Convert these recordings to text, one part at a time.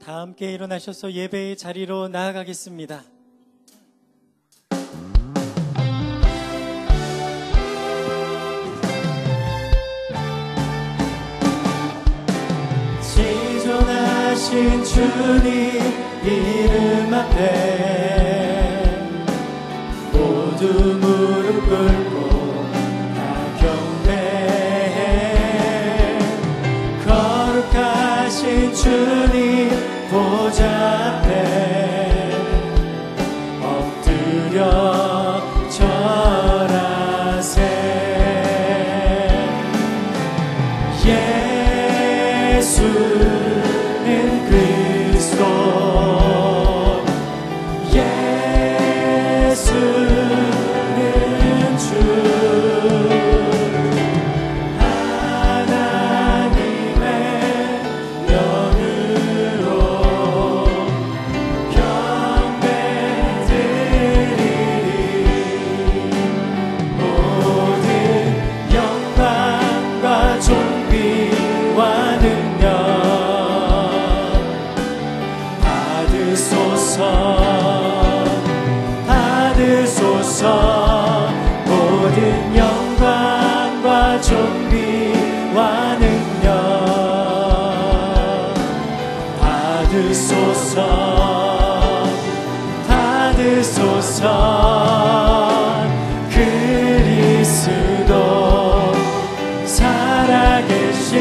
다 함께 일어나셔서 예배의 자리로 나아가겠습니다. 지존하신 주님 이름 앞에 모두 무릎 꿇고 다 경배해. 거룩하신 주님 보좌 앞에 엎드려 절하세. 예수는 그리스도, 예수는 주, 하나님의 영으로 경배드리리. 모든 영광과 존귀와 능력 받으소서, 받으소서. 모든 영광과 존귀와 능력 받으소서, 받으소서. 그리스도 살아계신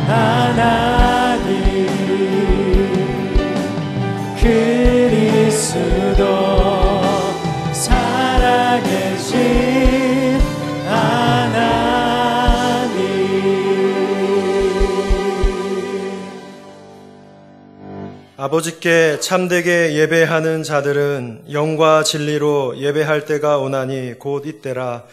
하나님, 그리스도 살아계신 하나님. 아버지께 참되게 예배하는 자들은 영과 진리로 예배할 때가 오나니 곧 이때라.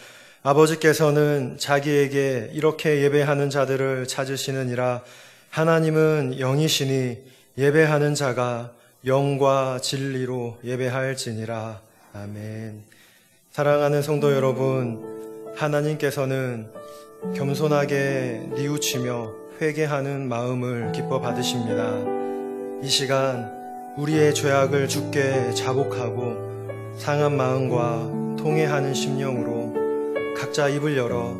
아버지께서는 자기에게 이렇게 예배하는 자들을 찾으시느니라. 하나님은 영이시니 예배하는 자가 영과 진리로 예배할지니라. 아멘. 사랑하는 성도 여러분, 하나님께서는 겸손하게 뉘우치며 회개하는 마음을 기뻐 받으십니다. 이 시간 우리의 죄악을 주께 자복하고 상한 마음과 통회하는 심령으로 각자 입을 열어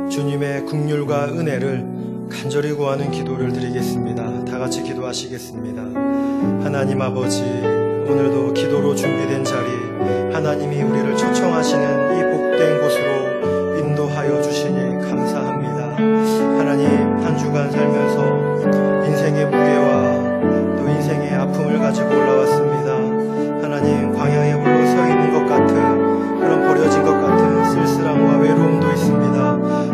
주님의 긍휼과 은혜를 간절히 구하는 기도를 드리겠습니다. 다 같이 기도하시겠습니다. 하나님 아버지, 오늘도 기도로 준비된 자리, 하나님이 우리를 초청하시는 이 복된 곳으로 인도하여 주시니 감사합니다. 하나님, 한 주간 살면서 인생의 무게와 또 인생의 아픔을 가지고 올라왔습니다. 하나님, 광야에 홀로 서 있는 것 같은 그런 버려진 것 같은 쓸쓸함과 외로움도 있습니다.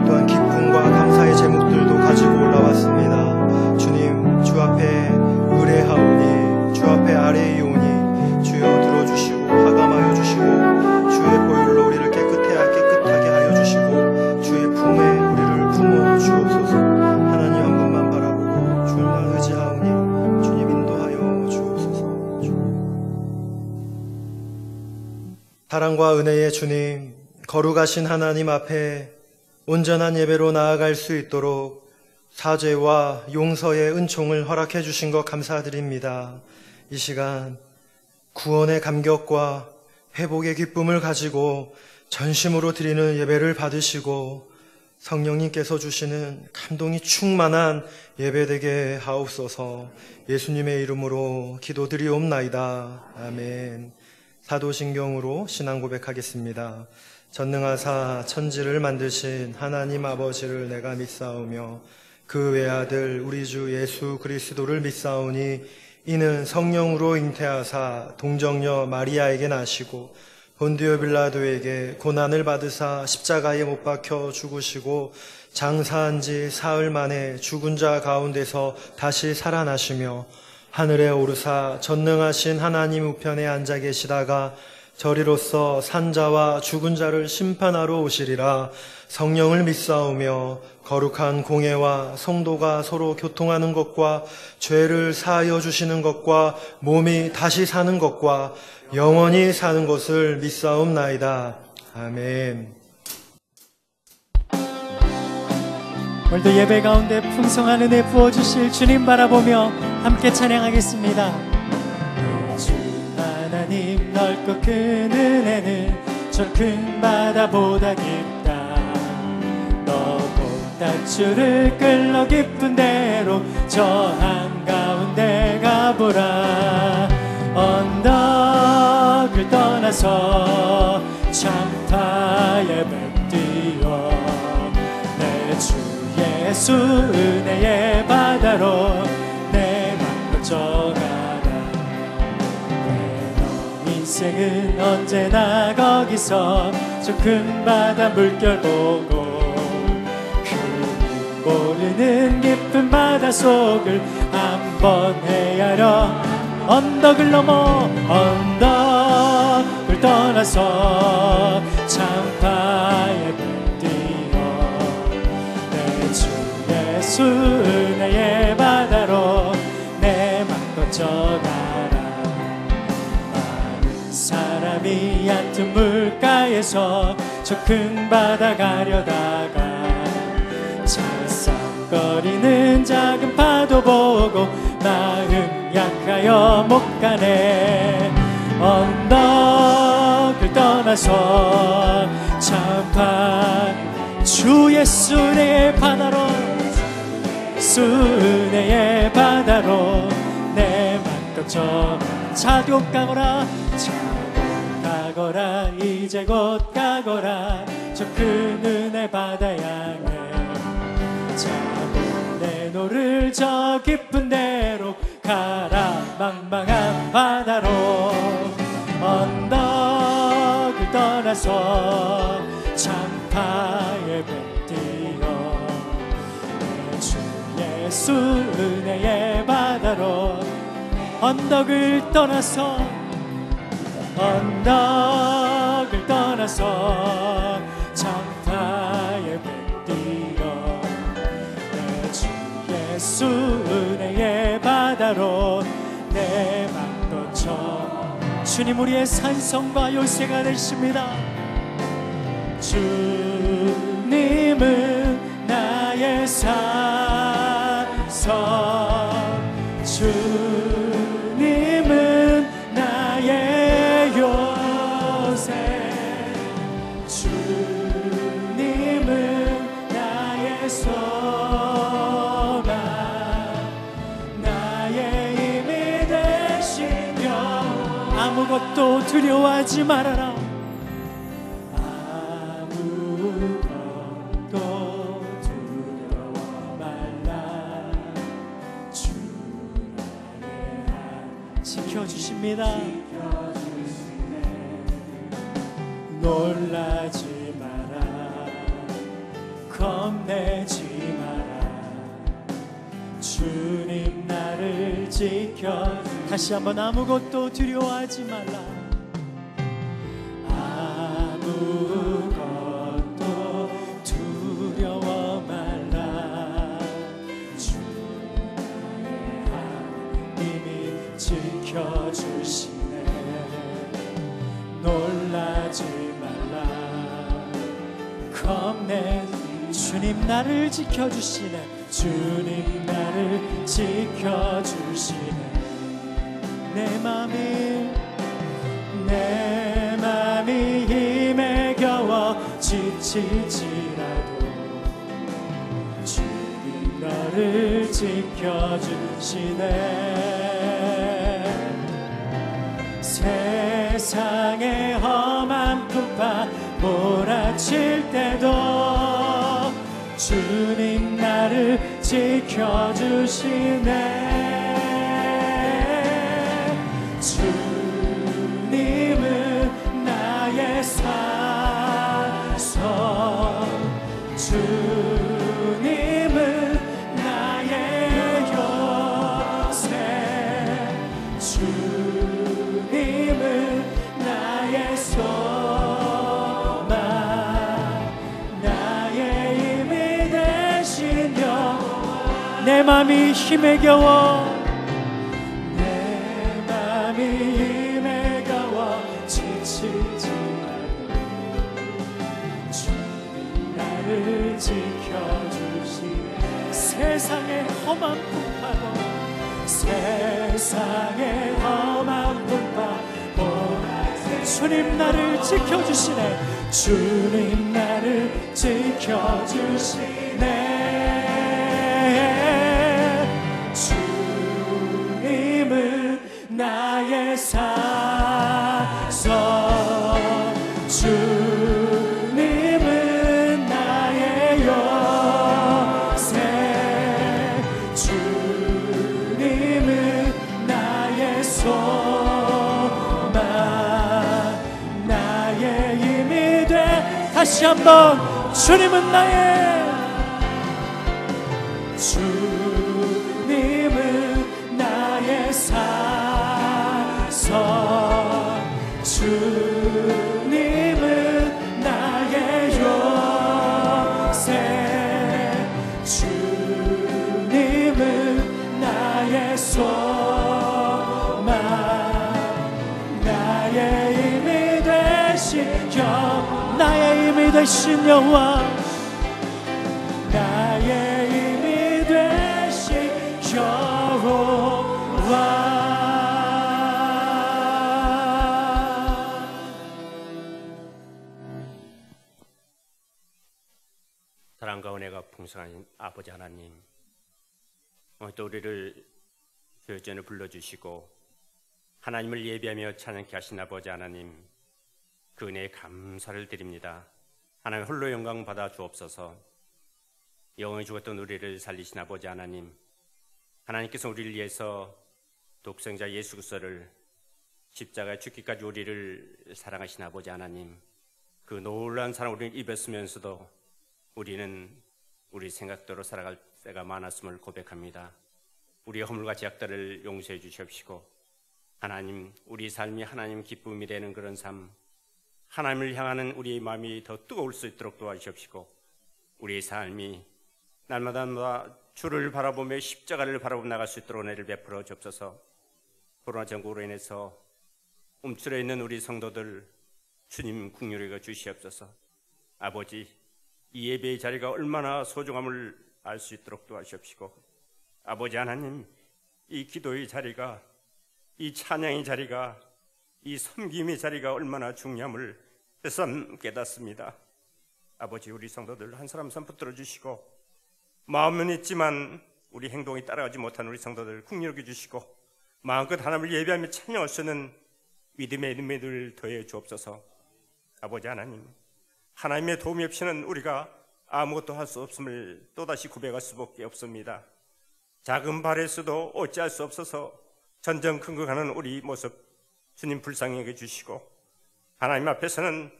또한 기쁨과 감사의 제목들도 가지고 올라왔습니다. 주님, 주 앞에 의뢰하오니, 주 앞에 아뢰이오니 주여 들어주시고 하감하여 주시고 주의 보혈로 우리를 깨끗하게 하여 주시고 주의 품에 우리를 품어 주옵소서. 하나님 한 분만 바라보고 주님만 의지하오니 주님 인도하여 주옵소서. 사랑과 은혜의 주님, 거룩하신 하나님 앞에 온전한 예배로 나아갈 수 있도록 사죄와 용서의 은총을 허락해 주신 것 감사드립니다. 이 시간 구원의 감격과 회복의 기쁨을 가지고 전심으로 드리는 예배를 받으시고 성령님께서 주시는 감동이 충만한 예배되게 하옵소서. 예수님의 이름으로 기도드리옵나이다. 아멘. 사도신경으로 신앙 고백하겠습니다. 전능하사 천지를 만드신 하나님 아버지를 내가 믿사오며 그 외아들 우리 주 예수 그리스도를 믿사오니 이는 성령으로 잉태하사 동정녀 마리아에게 나시고 본디오 빌라도에게 고난을 받으사 십자가에 못 박혀 죽으시고 장사한 지 사흘 만에 죽은 자 가운데서 다시 살아나시며 하늘에 오르사 전능하신 하나님 우편에 앉아 계시다가 저리로서 산자와 죽은 자를 심판하러 오시리라. 성령을 믿사오며 거룩한 공예와 성도가 서로 교통하는 것과 죄를 사하여 주시는 것과 몸이 다시 사는 것과 영원히 사는 것을 믿사옵나이다. 아멘. 오늘도 예배 가운데 풍성한 은혜 부어주실 주님 바라보며 함께 찬양하겠습니다. 주 하나님 넓고 큰 은혜는 저 큰 바다보다 깊다. 너보다 주를 끌러 깊은 데로 저 한가운데 가보라. 언덕을 떠나서 창파에 뱉뛰어 내 주 예수 은혜의 바다로 내 맘 걷져가라. 너 인생은 언제나 거기서 저 큰 바다 물결 보고 그 모르는 깊은 바다 속을 한번 헤아려. 언덕을 넘어 언덕을 떠나서 창파에 뱉뛰어 내 주 예수 은혜의 바다로 내 맘 걷져가라. 많은 사람이 얕은 물가에서 저 큰 바다 가려다가 찰싹거리는 작은 파도 보고 마음 약하여 못 가네. 언덕을 떠나서 창파 주 예수 은혜의 바다로 주 은혜의 바다로 내 맘 걷져 차곡 가거라. 차곡 가거라. 이제 곧 가거라. 저 큰 은혜 바다 향해 차곡 내노를 저 깊은 데로 가라. 망망한 바다로 언덕을 떠나서 창파에 뱉뛰어 내 주 예수 은혜의 바다로 언덕을 떠나서 언덕을 떠나서 창파에 뱉뛰어 내 주 예수 은혜의 바다로 내 맘 걷져. 주님 우리의 산성과 요새가 되십니다. 주님은 나의 산성 주님은 나의 요새 주님은 나의 소망 나의 힘이 되시며 아무것도 두려워하지 말아라. 아무것도 두려워 말라. 주 나를 지켜주십니다. 놀라지 마라. 겁내지 마라. 주님 나를 지켜. 다시 한번 아무것도 두려워하지 말라. 아무것도 두려워 말라. 주 나의 하나님이 지켜주시네. 놀라지 말라. 겁내 주님 나를 지켜주시네. 주님 나를 지켜주시네. 내 맘이 힘에 겨워 지치지라도 주님 나를 지켜주시네. 세상의 험한 풍파 몰아칠 때도 주님 나를 지켜주시네. 주님은 나의 산성 주님은 나의 요새 주님은 나의 소망 나의 힘이 되시며 내 맘이 힘에 겨워 지켜주시네. 험한 풍파도 세상의 험한 풍파 주님 나를 지켜주시네. 주님 나를 지켜주시네. 주님은 나의 사서 주님은 나의 요새 주님은 나의 소망 나의 힘이 돼. 다시 한번 주님은 나의 주님은 나의 사서 주님은 나의 요새 주님은 나의 소망 나의 힘이 되신 나의 힘이 되신 여호와 나의 힘이 되신 여호와. 사랑과 은혜가 풍성한 아버지 하나님, 오늘 또 우리를 교회전에 불러주시고 하나님을 예배하며 찬양케 하신 아버지 하나님, 그 은혜에 감사를 드립니다. 하나님 홀로 영광 받아 주옵소서. 영원히 죽었던 우리를 살리신 아버지 하나님, 하나님께서 우리를 위해서 독생자 예수 그리스도를 십자가에 죽기까지 우리를 사랑하신 아버지 하나님, 그 놀라운 사랑 우리를 입었으면서도 우리는 우리 생각대로 살아갈 때가 많았음을 고백합니다. 우리의 허물과 죄악들을 용서해 주시옵시고 하나님, 우리 삶이 하나님 기쁨이 되는 그런 삶, 하나님을 향하는 우리의 마음이 더 뜨거울 수 있도록 도와주시옵시고 우리의 삶이 날마다 주를 바라보며 십자가를 바라보며 나갈 수 있도록 은혜를 베풀어 주옵소서. 코로나 전국으로 인해서 움츠려 있는 우리 성도들 주님 긍휼히 주시옵소서. 아버지, 이 예배의 자리가 얼마나 소중함을 알 수 있도록 도와주시옵시고 아버지 하나님, 이 기도의 자리가, 이 찬양의 자리가, 이 섬김의 자리가 얼마나 중요함을 새삼 깨닫습니다. 아버지, 우리 성도들 한 사람 한 붙들어 주시고 마음은 있지만 우리 행동이 따라가지 못한 우리 성도들 긍휼히 주시고 마음껏 하나님을 예배하며 찬양할 수 있는 믿음의 은혜를 더해 주옵소서. 아버지 하나님, 하나님의 도움이 없이는 우리가 아무것도 할 수 없음을 또다시 고백할 수밖에 없습니다. 작은 발에서도 어찌할 수 없어서 전전긍긍하는 우리 모습 주님 불쌍히 여겨주시고 하나님 앞에서는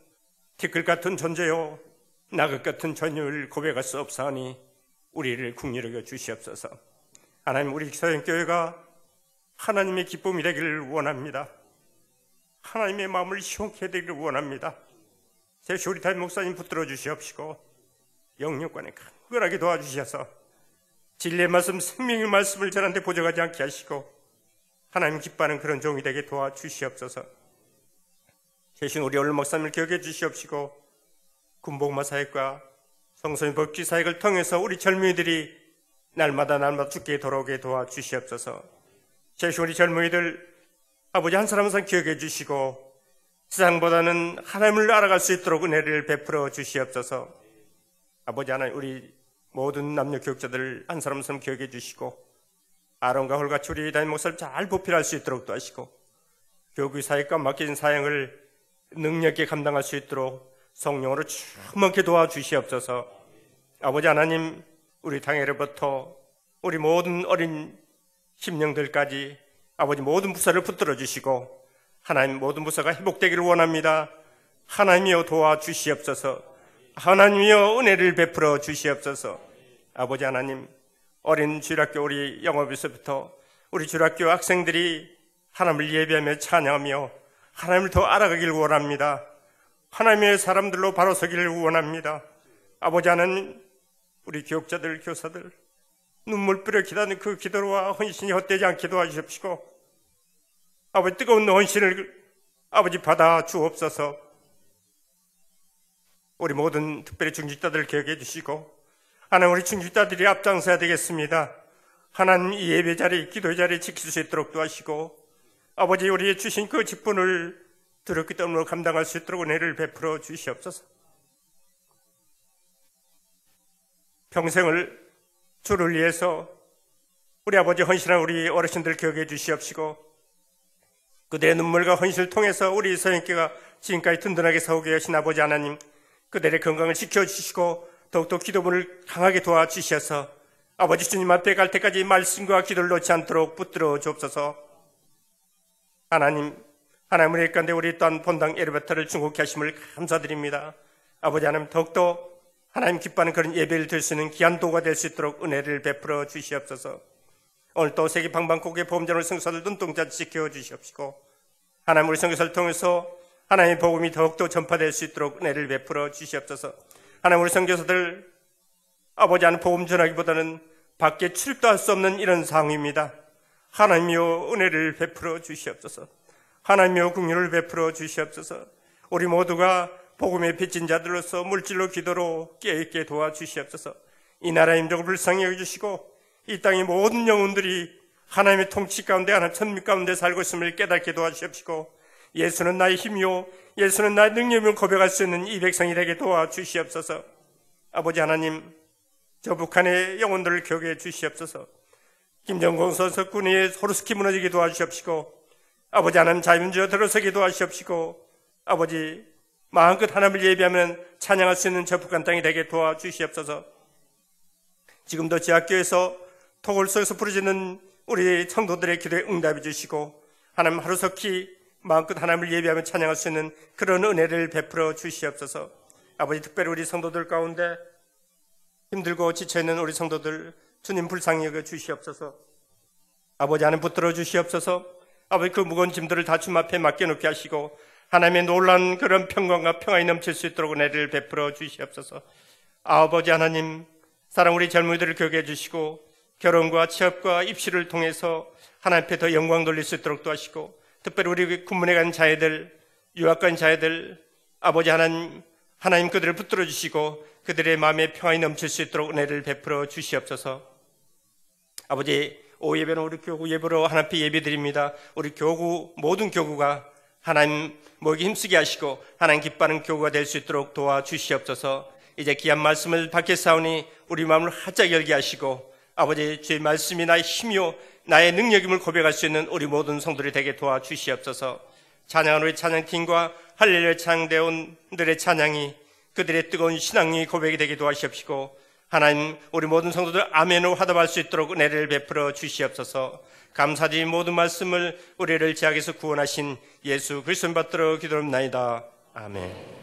티끌 같은 존재요 나긋 같은 전율을 고백할 수 없사오니 우리를 긍휼히 여겨 주시옵소서. 하나님, 우리 서영교회가 하나님의 기쁨이 되기를 원합니다. 하나님의 마음을 시원케 되기를 원합니다. 제시 우리 담임 목사님 붙들어 주시옵시고 영육관에 강건하게 도와주셔서 진리의 말씀, 생명의 말씀을 저한테 보정하지 않게 하시고 하나님 기뻐하는 그런 종이 되게 도와주시옵소서. 계신 우리 얼른 목사님을 기억해 주시옵시고 군복마 사역과 성소의 법기 사역을 통해서 우리 젊은이들이 날마다 죽게 돌아오게 도와주시옵소서. 계신 우리 젊은이들 아버지 한 사람 한 사람 기억해 주시고 세상보다는 하나님을 알아갈 수 있도록 은혜를 베풀어 주시옵소서. 아버지 하나님, 우리 모든 남녀 교육자들을 한 사람 한 사람 기억해 주시고 아론과 홀같이 우리 담임 목사를 잘 보필할 수 있도록 도와주시고 교육의 사역과 맡겨진 사역을 능력 있게 감당할 수 있도록 성령으로 충만케 도와주시옵소서. 아버지 하나님, 우리 당회로부터 우리 모든 어린 심령들까지 아버지 모든 부서를 붙들어 주시고 하나님 모든 부서가 회복되기를 원합니다. 하나님이여 도와주시옵소서. 하나님이여 은혜를 베풀어 주시옵소서. 아버지 하나님, 어린 주일학교 우리 영업에서부터 우리 주일학교 학생들이 하나님을 예배하며 찬양하며 하나님을 더 알아가기를 원합니다. 하나님의 사람들로 바로 서기를 원합니다. 아버지 하나님, 우리 교육자들, 교사들 눈물 뿌려 기도하는 그 기도와 헌신이 헛되지 않게 도와주십시오. 아버지, 뜨거운 헌신을 아버지 받아 주옵소서. 우리 모든 특별히 중직자들을 기억해 주시고 하나님, 우리 중직자들이 앞장서야 되겠습니다. 하나님 이 예배 자리, 기도 자리 지킬 수 있도록 도와주시고 아버지 우리의 주신 그 직분을 두렵기 때문에 감당할 수 있도록 은혜를 베풀어 주시옵소서. 평생을 주를 위해서 우리 아버지 헌신한 우리 어르신들 기억해 주시옵시고 그들의 눈물과 헌신을 통해서 우리 서영교회가 지금까지 든든하게 서오게 하신 아버지 하나님, 그들의 건강을 지켜주시고 더욱더 기도문을 강하게 도와주셔서 아버지 주님 앞에 갈 때까지 말씀과 기도를 놓지 않도록 붙들어 주옵소서. 하나님 우리 가운데 우리 또한 본당 예배타를 중곡케 하심을 감사드립니다. 아버지 하나님, 더욱더 하나님 기뻐하는 그런 예배를 드릴 수 있는 귀한 도구가 될 수 있도록 은혜를 베풀어 주시옵소서. 오늘 또 세계 방방곡의 보험전을 성사들 눈동자 지켜 주시옵시고 하나님 우리 선교사를 통해서 하나님의 복음이 더욱더 전파될 수 있도록 은혜를 베풀어 주시옵소서. 하나님 우리 선교사들 아버지 하나님 복음 전하기보다는 밖에 출입도 할 수 없는 이런 상황입니다. 하나님이여 은혜를 베풀어 주시옵소서. 하나님이여 긍휼을 베풀어 주시옵소서. 우리 모두가 복음의 빚진 자들로서 물질로 기도로 깨있게 도와주시옵소서. 이 나라의 임종을 불쌍히 여겨주시고 이 땅의 모든 영혼들이 하나님의 통치 가운데 하나님 천국 가운데 살고 있음을 깨닫게 도와주시옵시고 예수는 나의 힘이요 예수는 나의 능력임을 고백할 수 있는 이 백성이 되게 도와주시옵소서. 아버지 하나님, 저 북한의 영혼들을 기억해 주시옵소서. 김정공 선수군의 호루스키 무너지게 도와주시옵시고 아버지 하나님 자유민주화 들어서게 도와주시옵시고 아버지 마음껏 하나님을 예배하면 찬양할 수 있는 저 북한 땅이 되게 도와주시옵소서. 지금도 지학교에서 토굴 속에서 부르짖는 우리 성도들의 기도에 응답해 주시고 하나님 하루속히 마음껏 하나님을 예배하며 찬양할 수 있는 그런 은혜를 베풀어 주시옵소서. 아버지 특별히 우리 성도들 가운데 힘들고 지쳐있는 우리 성도들 주님 불쌍히 여겨 주시옵소서. 아버지 하나님 붙들어 주시옵소서. 아버지 그 무거운 짐들을 다 주님 앞에 맡겨놓게 하시고 하나님의 놀라운 그런 평강과 평안이 넘칠 수 있도록 은혜를 베풀어 주시옵소서. 아버지 하나님, 사랑 우리 젊은이들을 교육해 주시고 결혼과 취업과 입시를 통해서 하나님 앞에 더 영광 돌릴 수 있도록 도와주시고 특별히 우리 군문에 간 자애들, 유학 간 자애들 아버지 하나님 그들을 붙들어 주시고 그들의 마음에 평안이 넘칠 수 있도록 은혜를 베풀어 주시옵소서. 아버지 오후 예배는 우리 교구 예배로 하나님 앞에 예배드립니다. 우리 교구 모든 교구가 하나님 모이기 힘쓰게 하시고 하나님 기뻐하는 교구가 될 수 있도록 도와주시옵소서. 이제 귀한 말씀을 받겠사오니 우리 마음을 활짝 열게 하시고 아버지 주의 말씀이 나의 힘이요 나의 능력임을 고백할 수 있는 우리 모든 성도들이 되게 도와주시옵소서. 찬양하는 우리 찬양팀과 할렐루야 찬양대원들의 찬양이 그들의 뜨거운 신앙이 고백이 되게 도와주시옵시고 하나님 우리 모든 성도들 아멘으로 화답할 수 있도록 은혜를 베풀어 주시옵소서. 감사드린 모든 말씀을 우리를 죄악에서 구원하신 예수 그리스도를 받들어 기도합나이다. 아멘.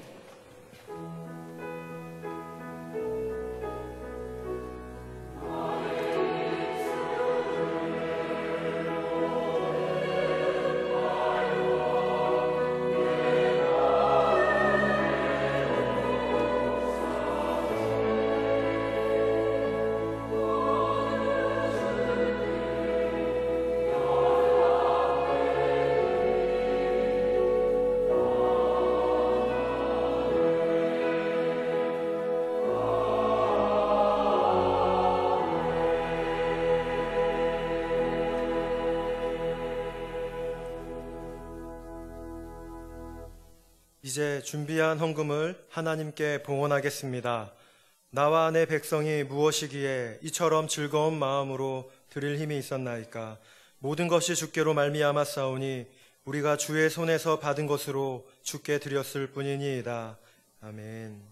이제 준비한 헌금을 하나님께 봉헌하겠습니다. 나와 내 백성이 무엇이기에 이처럼 즐거운 마음으로 드릴 힘이 있었나이까. 모든 것이 주께로 말미암았사오니 우리가 주의 손에서 받은 것으로 주께 드렸을 뿐이니이다. 아멘.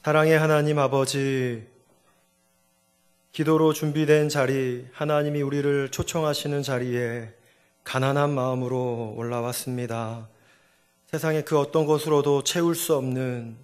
사랑의 하나님 아버지, 기도로 준비된 자리, 하나님이 우리를 초청하시는 자리에 가난한 마음으로 올라왔습니다. 세상의 그 어떤 것으로도 채울 수 없는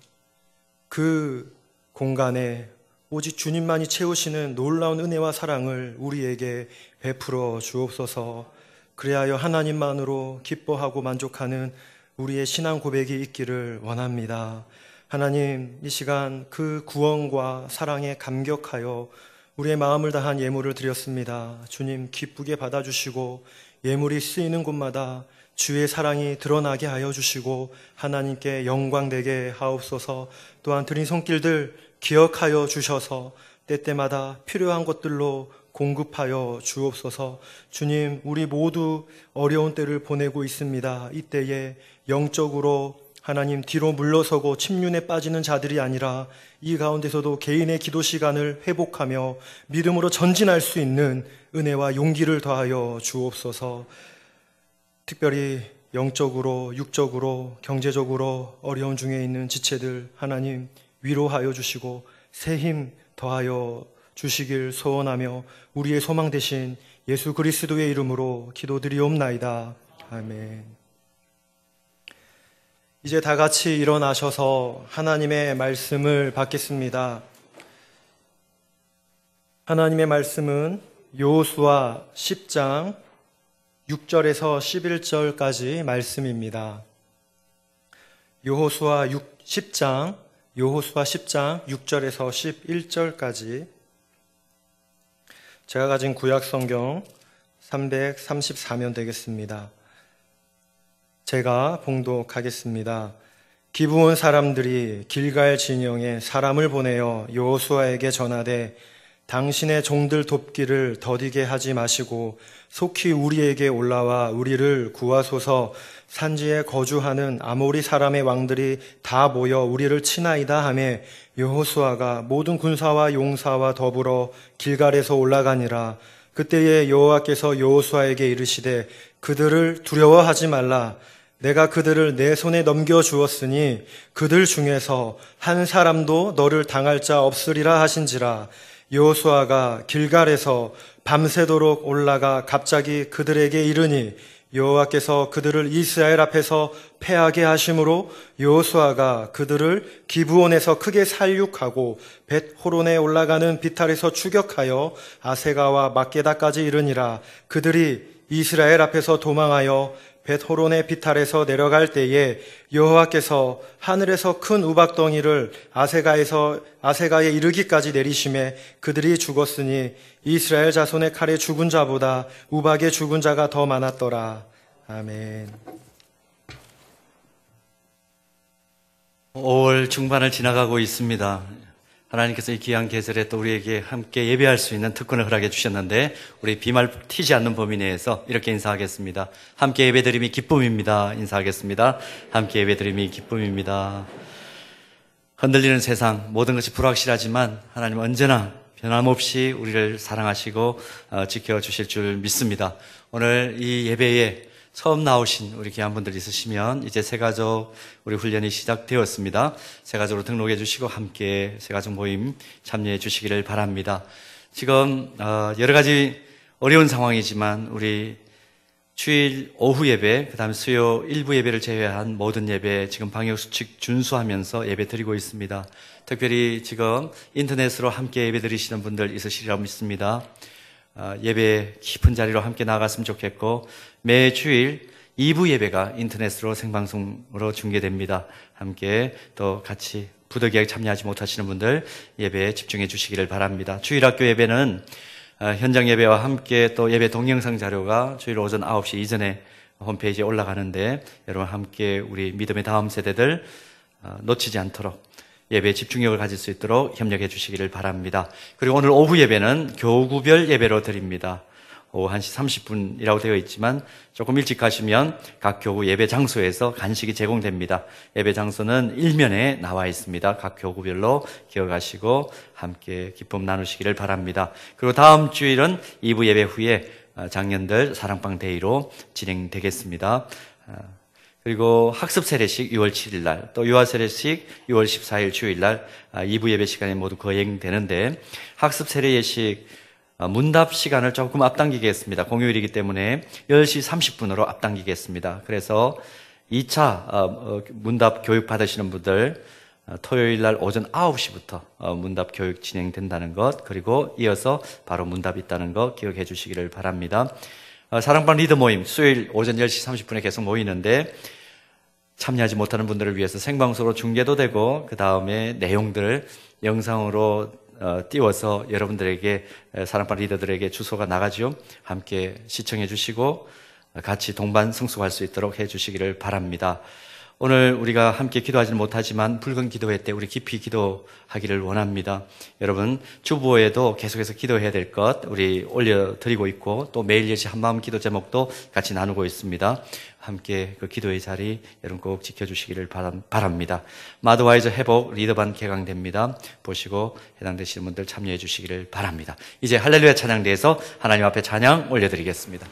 그 공간에 오직 주님만이 채우시는 놀라운 은혜와 사랑을 우리에게 베풀어 주옵소서. 그리하여 하나님만으로 기뻐하고 만족하는 우리의 신앙 고백이 있기를 원합니다. 하나님, 이 시간 그 구원과 사랑에 감격하여 우리의 마음을 다한 예물을 드렸습니다. 주님, 기쁘게 받아주시고 예물이 쓰이는 곳마다 주의 사랑이 드러나게 하여 주시고 하나님께 영광되게 하옵소서. 또한 드린 손길들 기억하여 주셔서 때때마다 필요한 것들로 공급하여 주옵소서. 주님, 우리 모두 어려운 때를 보내고 있습니다. 이때에 영적으로 하나님 뒤로 물러서고 침륜에 빠지는 자들이 아니라 이 가운데서도 개인의 기도 시간을 회복하며 믿음으로 전진할 수 있는 은혜와 용기를 더하여 주옵소서. 특별히 영적으로, 육적으로, 경제적으로 어려운 중에 있는 지체들 하나님 위로하여 주시고 새 힘 더하여 주시길 소원하며 우리의 소망 되신 예수 그리스도의 이름으로 기도드리옵나이다. 아멘. 이제 다 같이 일어나셔서 하나님의 말씀을 받겠습니다. 하나님의 말씀은 여호수아 10장 6절에서 11절까지 말씀입니다. 여호수아 10장 6절에서 11절까지 제가 가진 구약 성경 334면 되겠습니다. 제가 봉독하겠습니다. 기브온 사람들이 길갈 진영에 사람을 보내어 여호수아에게 전하되 당신의 종들 돕기를 더디게 하지 마시고 속히 우리에게 올라와 우리를 구하소서. 산지에 거주하는 아모리 사람의 왕들이 다 모여 우리를 치나이다 하며 여호수아가 모든 군사와 용사와 더불어 길갈에서 올라가니라. 그때에 여호와께서 여호수아에게 이르시되 그들을 두려워하지 말라. 내가 그들을 내 손에 넘겨주었으니 그들 중에서 한 사람도 너를 당할 자 없으리라 하신지라. 여호수아가 길갈에서 밤새도록 올라가 갑자기 그들에게 이르니 여호와께서 그들을 이스라엘 앞에서 패하게 하심으로 여호수아가 그들을 기브온에서 크게 살육하고 벳호론에 올라가는 비탈에서 추격하여 아세가와 막게다까지 이르니라. 그들이 이스라엘 앞에서 도망하여 벳호론의 비탈에서 내려갈 때에 여호와께서 하늘에서 큰 우박덩이를 아세가에 이르기까지 내리심에 그들이 죽었으니 이스라엘 자손의 칼에 죽은 자보다 우박에 죽은 자가 더 많았더라. 아멘. 5월 중반을 지나가고 있습니다. 하나님께서 이 귀한 계절에 또 우리에게 함께 예배할 수 있는 특권을 허락해 주셨는데 우리 비말 튀지 않는 범위 내에서 이렇게 인사하겠습니다. 함께 예배드림이 기쁨입니다. 인사하겠습니다. 함께 예배드림이 기쁨입니다. 흔들리는 세상 모든 것이 불확실하지만 하나님 언제나 변함없이 우리를 사랑하시고 지켜주실 줄 믿습니다. 오늘 이 예배에 처음 나오신 우리 귀한 분들 있으시면 이제 새가족 우리 훈련이 시작되었습니다. 새가족으로 등록해 주시고 함께 새가족 모임 참여해 주시기를 바랍니다. 지금 여러 가지 어려운 상황이지만 우리 주일 오후 예배, 그 다음에 수요 일부 예배를 제외한 모든 예배 지금 방역수칙 준수하면서 예배 드리고 있습니다. 특별히 지금 인터넷으로 함께 예배 드리시는 분들 있으시리라 믿습니다. 예배 깊은 자리로 함께 나아갔으면 좋겠고 매주일 2부 예배가 인터넷으로 생방송으로 중계됩니다. 함께 또 같이 부득이하게 참여하지 못하시는 분들 예배에 집중해 주시기를 바랍니다. 주일학교 예배는 현장 예배와 함께 또 예배 동영상 자료가 주일 오전 9시 이전에 홈페이지에 올라가는데 여러분 함께 우리 믿음의 다음 세대들 놓치지 않도록 예배에 집중력을 가질 수 있도록 협력해 주시기를 바랍니다. 그리고 오늘 오후 예배는 교구별 예배로 드립니다. 오후 1시 30분이라고 되어 있지만 조금 일찍 가시면 각 교구 예배 장소에서 간식이 제공됩니다. 예배 장소는 일면에 나와 있습니다. 각 교구별로 기억하시고 함께 기쁨 나누시기를 바랍니다. 그리고 다음 주일은 2부 예배 후에 장년들 사랑방 데이로 진행되겠습니다. 그리고 학습 세례식 6월 7일 날, 또 유아 세례식 6월 14일 주일 날 2부 예배 시간이 모두 거행되는데, 학습 세례 예식 문답 시간을 조금 앞당기겠습니다. 공휴일이기 때문에 10시 30분으로 앞당기겠습니다. 그래서 2차 문답 교육 받으시는 분들 토요일 날 오전 9시부터 문답 교육 진행된다는 것, 그리고 이어서 바로 문답이 있다는 것 기억해 주시기를 바랍니다. 사랑방 리더 모임 수요일 오전 10시 30분에 계속 모이는데, 참여하지 못하는 분들을 위해서 생방송으로 중계도 되고, 그 다음에 내용들 영상으로 띄워서 여러분들에게, 사랑방 리더들에게 주소가 나가죠. 함께 시청해 주시고 같이 동반 승수할 수 있도록 해 주시기를 바랍니다. 오늘 우리가 함께 기도하지는 못하지만 붉은 기도회 때 우리 깊이 기도하기를 원합니다. 여러분, 주보에도 계속해서 기도해야 될 것 우리 올려드리고 있고, 또 매일 10시 한마음 기도 제목도 같이 나누고 있습니다. 함께 그 기도의 자리 여러분 꼭 지켜주시기를 바랍니다. 마드와이저 회복 리더반 개강됩니다. 보시고 해당되시는 분들 참여해 주시기를 바랍니다. 이제 할렐루야 찬양대에서 하나님 앞에 찬양 올려드리겠습니다.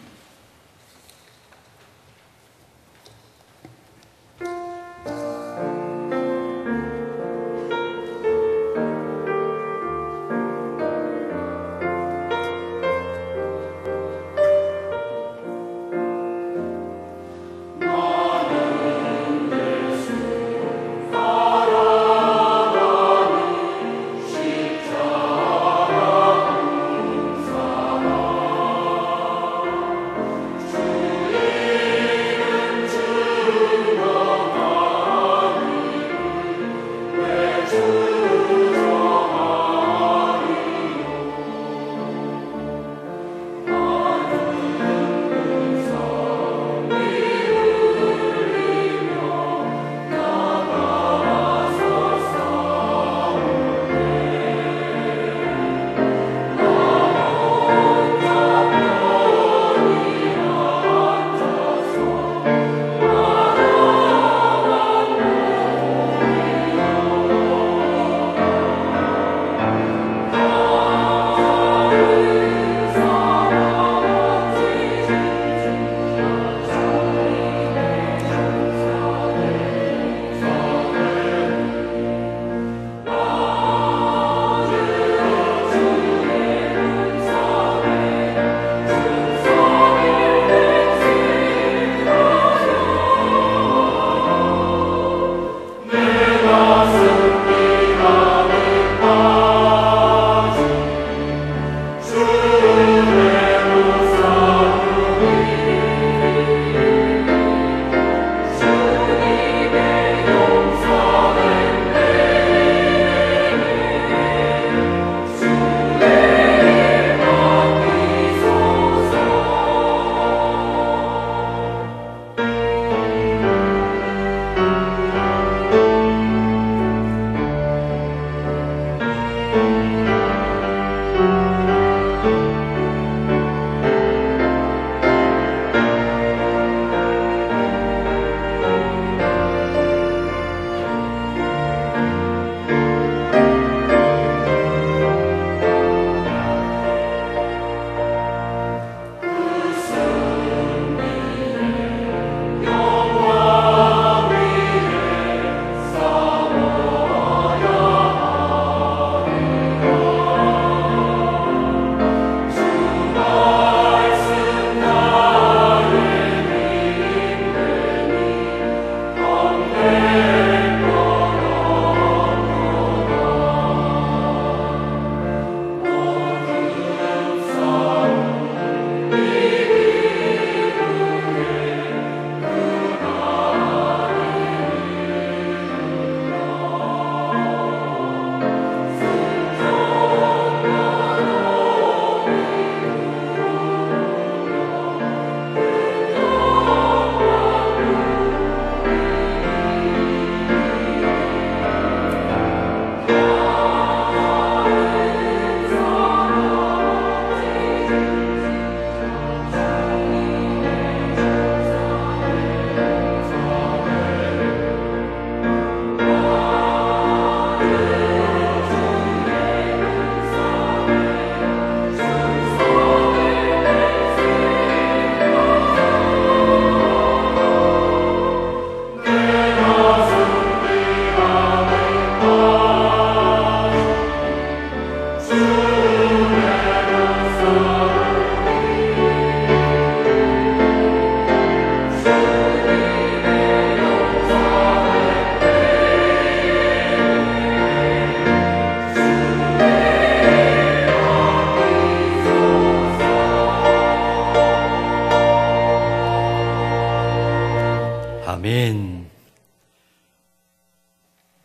아멘.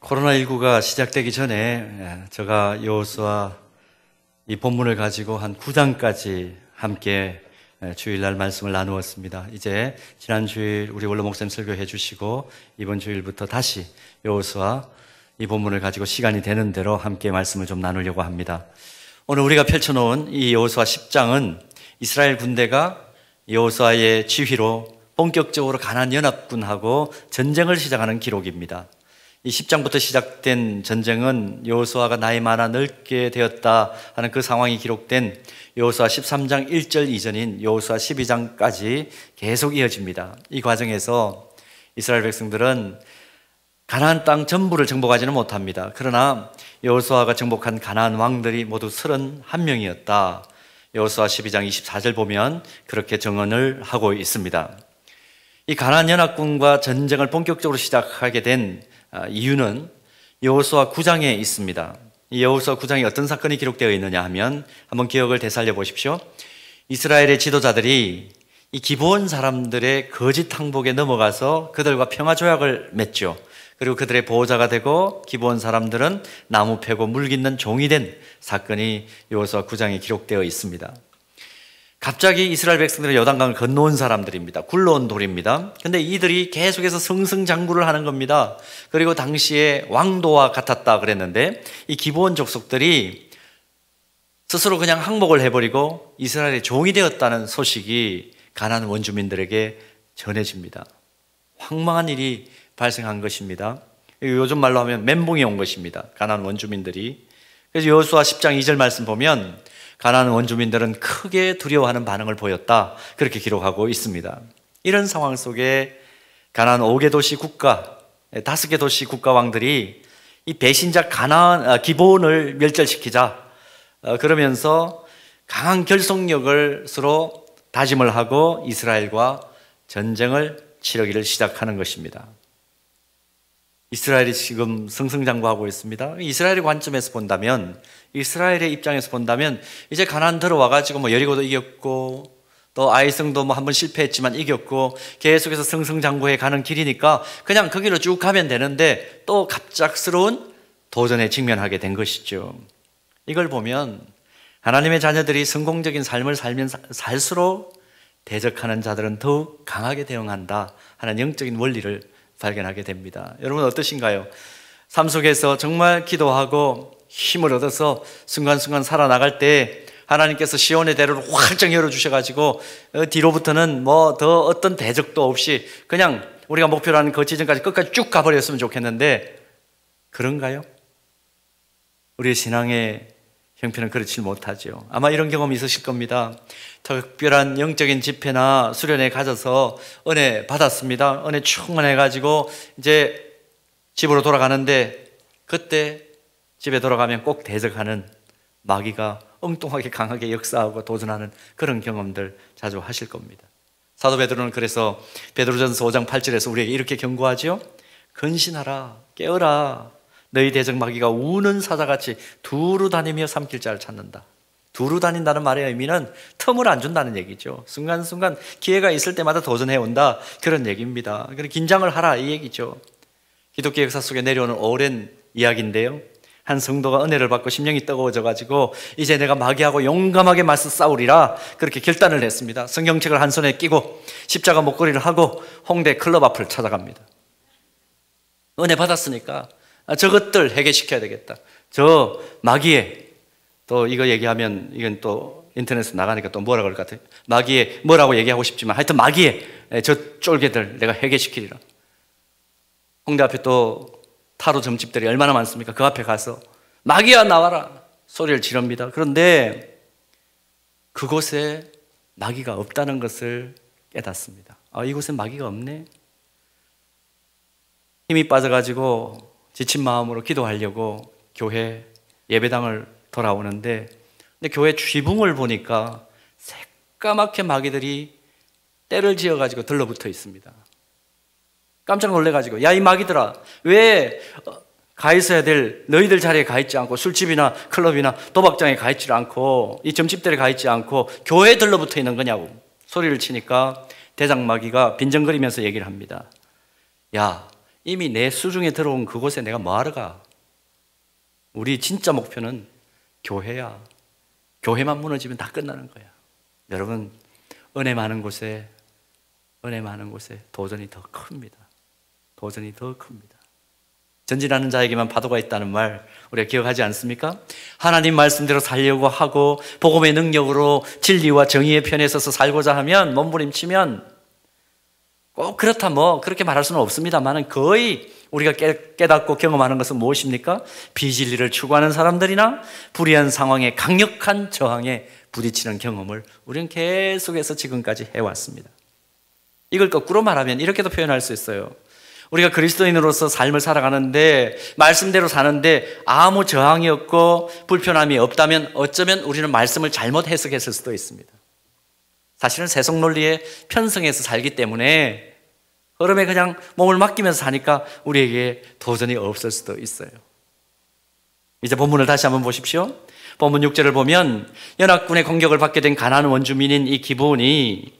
코로나19가 시작되기 전에 제가 여호수아 이 본문을 가지고 한 9장까지 함께 주일날 말씀을 나누었습니다. 이제 지난 주일 우리 원로 목사님 설교해 주시고 이번 주일부터 다시 여호수아 이 본문을 가지고 시간이 되는 대로 함께 말씀을 좀 나누려고 합니다. 오늘 우리가 펼쳐놓은 이 여호수아 10장은 이스라엘 군대가 여호수아의 지휘로 본격적으로 가나안 연합군하고 전쟁을 시작하는 기록입니다. 이 10장부터 시작된 전쟁은 여호수아가 나이 많아 늙게 되었다 하는 그 상황이 기록된 여호수아 13장 1절 이전인 여호수아 12장까지 계속 이어집니다. 이 과정에서 이스라엘 백성들은 가나안 땅 전부를 정복하지는 못합니다. 그러나 여호수아가 정복한 가나안 왕들이 모두 31명이었다. 여호수아 12장 24절 보면 그렇게 정언을 하고 있습니다. 이 가나안 연합군과 전쟁을 본격적으로 시작하게 된 이유는 여호수아 9장에 있습니다. 이 여호수아 9장에 어떤 사건이 기록되어 있느냐 하면 한번 기억을 되살려 보십시오. 이스라엘의 지도자들이 이 기브온 사람들의 거짓 항복에 넘어가서 그들과 평화 조약을 맺죠. 그리고 그들의 보호자가 되고 기브온 사람들은 나무 패고 물 깃는 종이 된 사건이 여호수아 9장에 기록되어 있습니다. 갑자기 이스라엘 백성들은 요단강을 건너온 사람들입니다. 굴러온 돌입니다. 근데 이들이 계속해서 승승장구를 하는 겁니다. 그리고 당시에 왕도와 같았다 그랬는데 이 기브온 족속들이 스스로 그냥 항복을 해버리고 이스라엘의 종이 되었다는 소식이 가나안 원주민들에게 전해집니다. 황망한 일이 발생한 것입니다. 요즘 말로 하면 멘붕이 온 것입니다. 가나안 원주민들이. 그래서 여호수아 10장 2절 말씀 보면 가나안 원주민들은 크게 두려워하는 반응을 보였다. 그렇게 기록하고 있습니다. 이런 상황 속에 가나안 5개 도시 국가, 5개 도시 국가 왕들이 이 배신자 기브온을 멸절시키자 그러면서 강한 결속력을 서로 다짐을 하고 이스라엘과 전쟁을 치르기를 시작하는 것입니다. 이스라엘이 지금 승승장구하고 있습니다. 이스라엘의 관점에서 본다면, 이스라엘의 입장에서 본다면 이제 가나안 들어와가지고 여리고도 이겼고 또 아이성도 한번 실패했지만 이겼고 계속해서 승승장구해 가는 길이니까 그냥 그 길로 쭉 가면 되는데 또 갑작스러운 도전에 직면하게 된 것이죠. 이걸 보면 하나님의 자녀들이 성공적인 삶을 살면 살수록 대적하는 자들은 더욱 강하게 대응한다 하는 영적인 원리를 발견하게 됩니다. 여러분 어떠신가요? 삶 속에서 정말 기도하고 힘을 얻어서 순간순간 살아나갈 때 하나님께서 시온의 대로를 활짝 열어주셔가지고 뒤로부터는 더 어떤 대적도 없이 그냥 우리가 목표로 하는 그 지점까지 끝까지 쭉 가버렸으면 좋겠는데 그런가요? 우리의 신앙의 형편은 그렇지 못하죠. 아마 이런 경험이 있으실 겁니다. 특별한 영적인 집회나 수련회 가져서 은혜 받았습니다. 은혜 충만해가지고 이제 집으로 돌아가는데 그때 집에 돌아가면 꼭 대적하는 마귀가 엉뚱하게 강하게 역사하고 도전하는 그런 경험들 자주 하실 겁니다. 사도 베드로는 그래서 베드로전서 5장 8절에서 우리에게 이렇게 경고하죠. 근신하라, 깨어라. 너희 대적 마귀가 우는 사자같이 두루 다니며 삼킬 자를 찾는다. 두루 다닌다는 말의 의미는 틈을 안 준다는 얘기죠. 순간순간 기회가 있을 때마다 도전해 온다. 그런 얘기입니다. 그래서 긴장을 하라 이 얘기죠. 기독교 역사 속에 내려오는 오랜 이야기인데요. 한 성도가 은혜를 받고 심령이 뜨거워져가지고 이제 내가 마귀하고 용감하게 맞서 싸우리라 그렇게 결단을 했습니다. 성경책을 한 손에 끼고 십자가 목걸이를 하고 홍대 클럽 앞을 찾아갑니다. 은혜 받았으니까 저것들 해결시켜야 되겠다. 저 마귀의 또 이거 얘기하면 이건 또 인터넷에 나가니까 또 뭐라 그럴 것 같아요. 마귀의 뭐라고 얘기하고 싶지만 하여튼 마귀의 저 쫄개들 내가 해결시키리라. 홍대 앞에 또 타로 점집들이 얼마나 많습니까? 그 앞에 가서 마귀야 나와라 소리를 지릅니다. 그런데 그곳에 마귀가 없다는 것을 깨닫습니다. 이곳에 마귀가 없네. 힘이 빠져가지고 지친 마음으로 기도하려고 교회 예배당을 돌아오는데 근데 교회 쥐붕을 보니까 새까맣게 마귀들이 때를 지어가지고 들러붙어 있습니다. 깜짝 놀래가지고 야 이 마귀들아 왜 가 있어야 될 너희들 자리에 가 있지 않고 술집이나 클럽이나 도박장에 가 있지 않고 이 점집들에 가 있지 않고 교회에 들러붙어 있는 거냐고 소리를 치니까 대장 마귀가 빈정거리면서 얘기를 합니다. 야, 이미 내 수중에 들어온 그곳에 내가 뭐하러 가? 우리 진짜 목표는 교회야. 교회만 무너지면 다 끝나는 거야. 여러분, 은혜 많은 곳에 도전이 더 큽니다. 도전이 더 큽니다. 전진하는 자에게만 파도가 있다는 말 우리가 기억하지 않습니까? 하나님 말씀대로 살려고 하고 복음의 능력으로 진리와 정의의 편에 서서 살고자 하면, 몸부림치면, 꼭 그렇다 그렇게 말할 수는 없습니다만 거의 우리가 깨닫고 경험하는 것은 무엇입니까? 비진리를 추구하는 사람들이나 불의한 상황에 강력한 저항에 부딪히는 경험을 우리는 계속해서 지금까지 해왔습니다. 이걸 거꾸로 말하면 이렇게도 표현할 수 있어요. 우리가 그리스도인으로서 삶을 살아가는데, 말씀대로 사는데 아무 저항이 없고 불편함이 없다면 어쩌면 우리는 말씀을 잘못 해석했을 수도 있습니다. 사실은 세속 논리에 편성해서 살기 때문에 흐름에 그냥 몸을 맡기면서 사니까 우리에게 도전이 없을 수도 있어요. 이제 본문을 다시 한번 보십시오. 본문 6절을 보면 연합군의 공격을 받게 된 가나안 원주민인 이 기브온이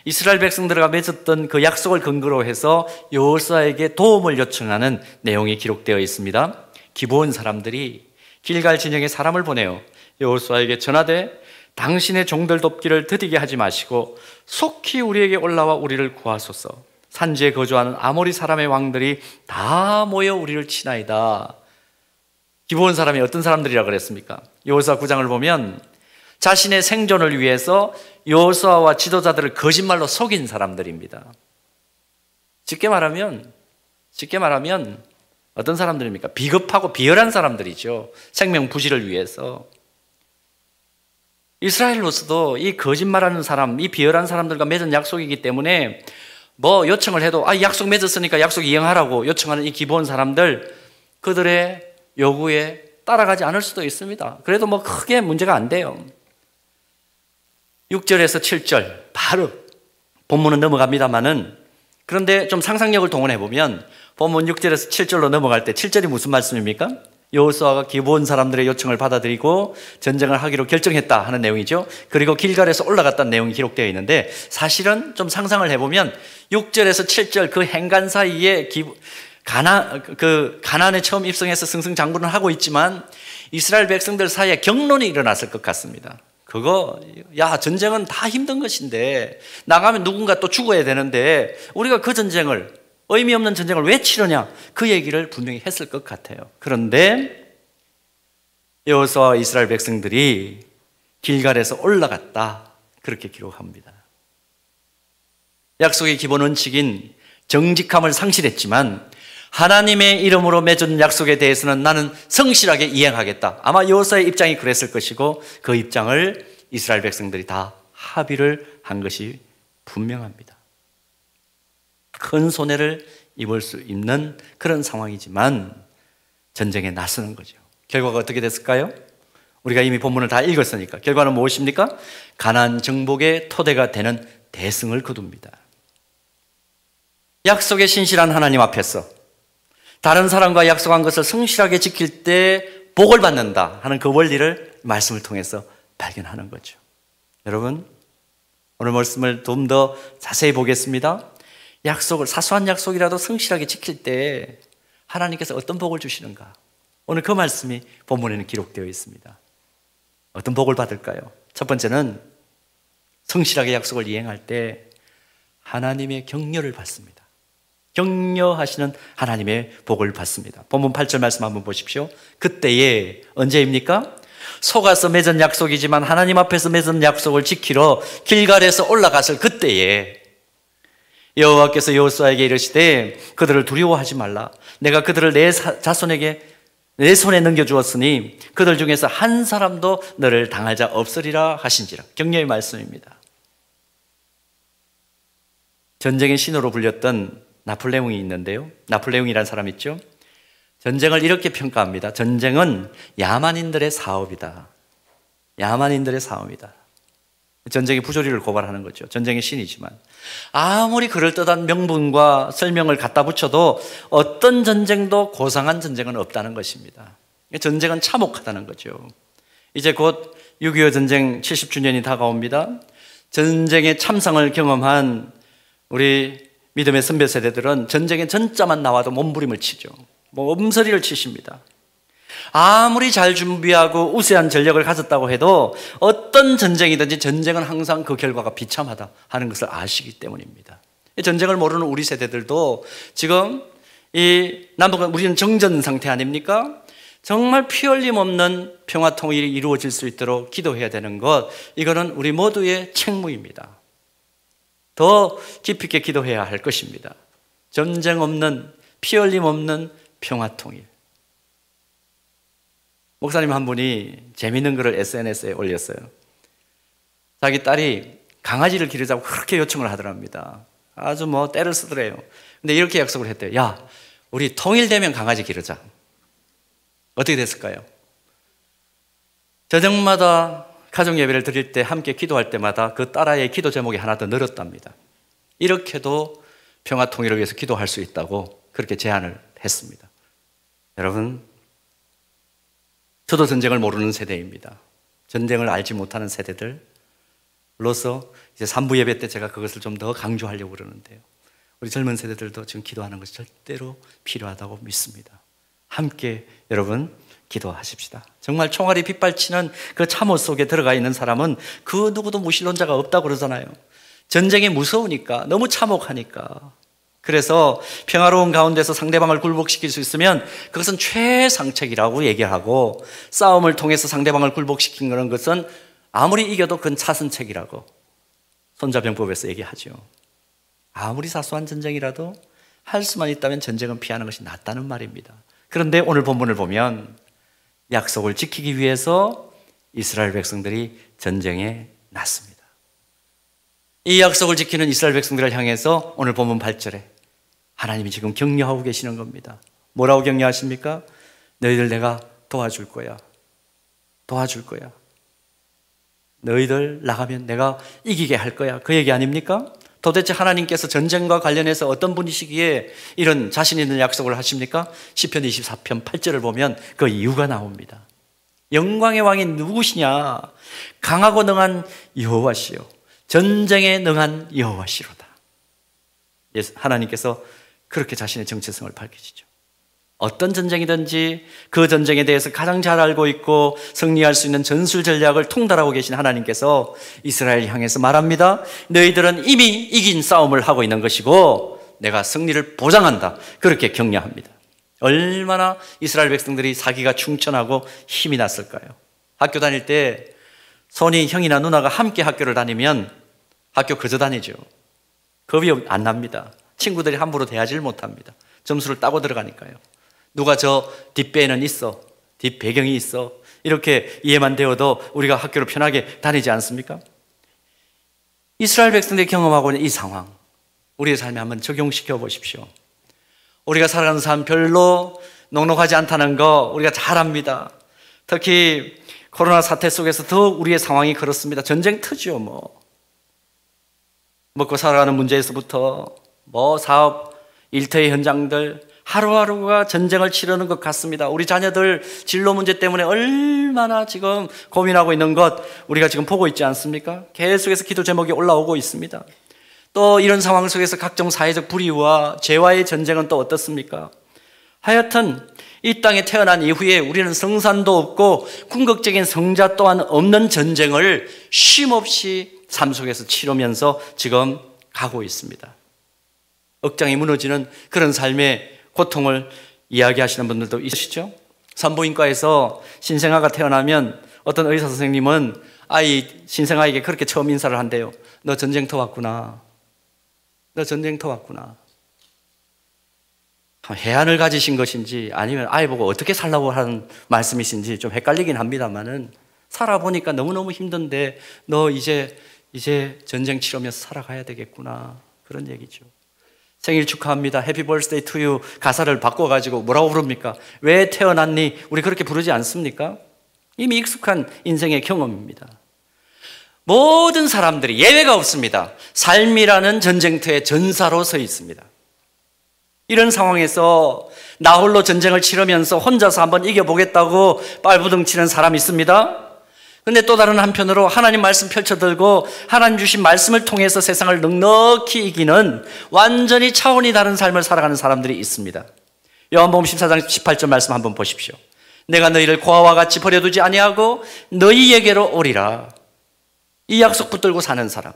이스라엘 백성들과 맺었던 그 약속을 근거로 해서 여호수아에게 도움을 요청하는 내용이 기록되어 있습니다. 기브온 사람들이 길갈 진영에 사람을 보내어 여호수아에게 전하되 당신의 종들 돕기를 더디게 하지 마시고 속히 우리에게 올라와 우리를 구하소서. 산지에 거주하는 아모리 사람의 왕들이 다 모여 우리를 치나이다. 기브온 사람이 어떤 사람들이라 그랬습니까? 여호수아 9장을 보면 자신의 생존을 위해서 여호수아와 지도자들을 거짓말로 속인 사람들입니다. 쉽게 말하면 어떤 사람들입니까? 비겁하고 비열한 사람들이죠. 생명 부실을 위해서. 이스라엘로서도 이 거짓말하는 사람, 이 비열한 사람들과 맺은 약속이기 때문에 요청을 해도 약속 맺었으니까 약속 이행하라고 요청하는 이 기브온 사람들, 그들의 요구에 따라가지 않을 수도 있습니다. 그래도 크게 문제가 안 돼요. 6절에서 7절 바로 본문은 넘어갑니다만은, 그런데 좀 상상력을 동원해 보면 본문 6절에서 7절로 넘어갈 때 7절이 무슨 말씀입니까? 여호수아가 기브온 사람들의 요청을 받아들이고 전쟁을 하기로 결정했다 하는 내용이죠. 그리고 길갈에서 올라갔다는 내용이 기록되어 있는데, 사실은 좀 상상을 해보면 6절에서 7절 그 행간 사이에 가나안에 처음 입성해서 승승장구를 하고 있지만 이스라엘 백성들 사이에 경론이 일어났을 것 같습니다. 전쟁은 다 힘든 것인데 나가면 누군가 또 죽어야 되는데 우리가 그 전쟁을, 의미 없는 전쟁을 왜 치르냐, 그 얘기를 분명히 했을 것 같아요. 그런데 여호수아와 이스라엘 백성들이 길갈에서 올라갔다, 그렇게 기록합니다. 약속의 기본 원칙인 정직함을 상실했지만 하나님의 이름으로 맺은 약속에 대해서는 나는 성실하게 이행하겠다. 아마 여호수아의 입장이 그랬을 것이고 그 입장을 이스라엘 백성들이 다 합의를 한 것이 분명합니다. 큰 손해를 입을 수 있는 그런 상황이지만 전쟁에 나서는 거죠. 결과가 어떻게 됐을까요? 우리가 이미 본문을 다 읽었으니까 결과는 무엇입니까? 가나안 정복의 토대가 되는 대승을 거둡니다. 약속에 신실한 하나님 앞에서 다른 사람과 약속한 것을 성실하게 지킬 때 복을 받는다 하는 그 원리를 말씀을 통해서 발견하는 거죠. 여러분, 오늘 말씀을 좀 더 자세히 보겠습니다. 사소한 약속이라도 성실하게 지킬 때 하나님께서 어떤 복을 주시는가? 오늘 그 말씀이 본문에는 기록되어 있습니다. 어떤 복을 받을까요? 첫 번째는 성실하게 약속을 이행할 때 하나님의 격려를 받습니다. 격려하시는 하나님의 복을 받습니다. 본문 8절 말씀 한번 보십시오. 그때에, 언제입니까? 속아서 맺은 약속이지만 하나님 앞에서 맺은 약속을 지키러 길갈에서 올라갔을 그때에 여호와께서 여호수아에게 이르시되 그들을 두려워하지 말라. 내가 그들을 내 자손에게 내 손에 넘겨주었으니 그들 중에서 한 사람도 너를 당할 자 없으리라 하신지라. 격려의 말씀입니다. 전쟁의 신호로 불렸던 나폴레옹이 있는데요. 나폴레옹이라는 사람 있죠. 전쟁을 이렇게 평가합니다. 전쟁은 야만인들의 사업이다. 야만인들의 사업이다. 전쟁의 부조리를 고발하는 거죠. 전쟁의 신이지만 아무리 그럴듯한 명분과 설명을 갖다 붙여도 어떤 전쟁도 고상한 전쟁은 없다는 것입니다. 전쟁은 참혹하다는 거죠. 이제 곧 6.25 전쟁 70주년이 다가옵니다. 전쟁의 참상을 경험한 우리 믿음의 선배 세대들은 전쟁의 전자만 나와도 몸부림을 치죠. 몸서리를 치십니다. 아무리 잘 준비하고 우세한 전력을 가졌다고 해도 어떤 전쟁이든지 전쟁은 항상 그 결과가 비참하다 하는 것을 아시기 때문입니다. 전쟁을 모르는 우리 세대들도 지금 이 남북한 우리는 정전 상태 아닙니까? 정말 피 흘림 없는 평화 통일이 이루어질 수 있도록 기도해야 되는 것, 이거는 우리 모두의 책무입니다. 더 깊이 있게 기도해야 할 것입니다. 전쟁 없는, 피 흘림 없는 평화 통일. 목사님 한 분이 재미있는 글을 SNS에 올렸어요. 자기 딸이 강아지를 기르자고 그렇게 요청을 하더랍니다. 아주 때를 쓰더래요. 근데 이렇게 약속을 했대요. 야, 우리 통일되면 강아지 기르자. 어떻게 됐을까요? 저녁마다 가정 예배를 드릴 때 함께 기도할 때마다 그 딸아이의 기도 제목이 하나 더 늘었답니다. 이렇게도 평화 통일을 위해서 기도할 수 있다고 그렇게 제안을 했습니다. 여러분, 저도 전쟁을 모르는 세대입니다. 전쟁을 알지 못하는 세대들로서 이제 3부 예배 때 제가 그것을 좀 더 강조하려고 그러는데요. 우리 젊은 세대들도 지금 기도하는 것이 절대로 필요하다고 믿습니다. 함께 여러분 기도하십시다. 정말 총알이 빗발치는 그 참호 속에 들어가 있는 사람은 그 누구도 무신론자가 없다고 그러잖아요. 전쟁이 무서우니까, 너무 참혹하니까. 그래서 평화로운 가운데서 상대방을 굴복시킬 수 있으면 그것은 최상책이라고 얘기하고, 싸움을 통해서 상대방을 굴복시키는 것은 아무리 이겨도 그건 차선책이라고 손자병법에서 얘기하죠. 아무리 사소한 전쟁이라도 할 수만 있다면 전쟁은 피하는 것이 낫다는 말입니다. 그런데 오늘 본문을 보면 약속을 지키기 위해서 이스라엘 백성들이 전쟁에 났습니다. 이 약속을 지키는 이스라엘 백성들을 향해서 오늘 본문 8절에 하나님이 지금 격려하고 계시는 겁니다. 뭐라고 격려하십니까? 너희들 내가 도와줄 거야. 도와줄 거야. 너희들 나가면 내가 이기게 할 거야. 그 얘기 아닙니까? 도대체 하나님께서 전쟁과 관련해서 어떤 분이시기에 이런 자신 있는 약속을 하십니까? 시편 24편 8절을 보면 그 이유가 나옵니다. 영광의 왕이 누구시냐? 강하고 능한 여호와시요 전쟁에 능한 여호와시로다. 하나님께서 그렇게 자신의 정체성을 밝히시죠. 어떤 전쟁이든지 그 전쟁에 대해서 가장 잘 알고 있고 승리할 수 있는 전술 전략을 통달하고 계신 하나님께서 이스라엘 향해서 말합니다. 너희들은 이미 이긴 싸움을 하고 있는 것이고 내가 승리를 보장한다. 그렇게 격려합니다. 얼마나 이스라엘 백성들이 사기가 충천하고 힘이 났을까요? 학교 다닐 때 손이 형이나 누나가 함께 학교를 다니면 학교 그저 다니죠. 겁이 안 납니다. 친구들이 함부로 대하지를 못합니다. 점수를 따고 들어가니까요. 누가 저 뒷배에는 있어, 뒷배경이 있어, 이렇게 이해만 되어도 우리가 학교를 편하게 다니지 않습니까? 이스라엘 백성들이 경험하고 있는 이 상황, 우리의 삶에 한번 적용시켜 보십시오. 우리가 살아가는 삶 별로 녹록하지 않다는 거 우리가 잘 압니다. 특히 코로나 사태 속에서 더욱 우리의 상황이 그렇습니다. 전쟁터죠. 먹고 살아가는 문제에서부터 사업, 일터의 현장들, 하루하루가 전쟁을 치르는 것 같습니다. 우리 자녀들 진로 문제 때문에 얼마나 지금 고민하고 있는 것 우리가 지금 보고 있지 않습니까? 계속해서 기도 제목이 올라오고 있습니다. 또 이런 상황 속에서 각종 사회적 불의와 죄와의 전쟁은 또 어떻습니까? 하여튼 이 땅에 태어난 이후에 우리는 성산도 없고 궁극적인 성자 또한 없는 전쟁을 쉼없이 삶 속에서 치르면서 지금 가고 있습니다. 억장이 무너지는 그런 삶의 고통을 이야기하시는 분들도 있으시죠? 산부인과에서 신생아가 태어나면 어떤 의사 선생님은 신생아에게 그렇게 처음 인사를 한대요. 너 전쟁터 왔구나. 너 전쟁터 왔구나. 해안을 가지신 것인지 아니면 아이 보고 어떻게 살라고 하는 말씀이신지 좀 헷갈리긴 합니다만은 살아보니까 너무너무 힘든데 너 이제 전쟁 치르면서 살아가야 되겠구나. 그런 얘기죠. 생일 축하합니다. 해피 벌스데이 투 유 가사를 바꿔가지고 뭐라고 부릅니까? 왜 태어났니? 우리 그렇게 부르지 않습니까? 이미 익숙한 인생의 경험입니다. 모든 사람들이 예외가 없습니다. 삶이라는 전쟁터의 전사로 서 있습니다. 이런 상황에서 나 홀로 전쟁을 치르면서 혼자서 한번 이겨보겠다고 빨부둥치는 사람이 있습니다. 근데 또 다른 한편으로 하나님 말씀 펼쳐들고 하나님 주신 말씀을 통해서 세상을 넉넉히 이기는 완전히 차원이 다른 삶을 살아가는 사람들이 있습니다. 요한복음 14장 18절 말씀 한번 보십시오. 내가 너희를 고아와 같이 버려두지 아니하고 너희에게로 오리라. 이 약속 붙들고 사는 사람.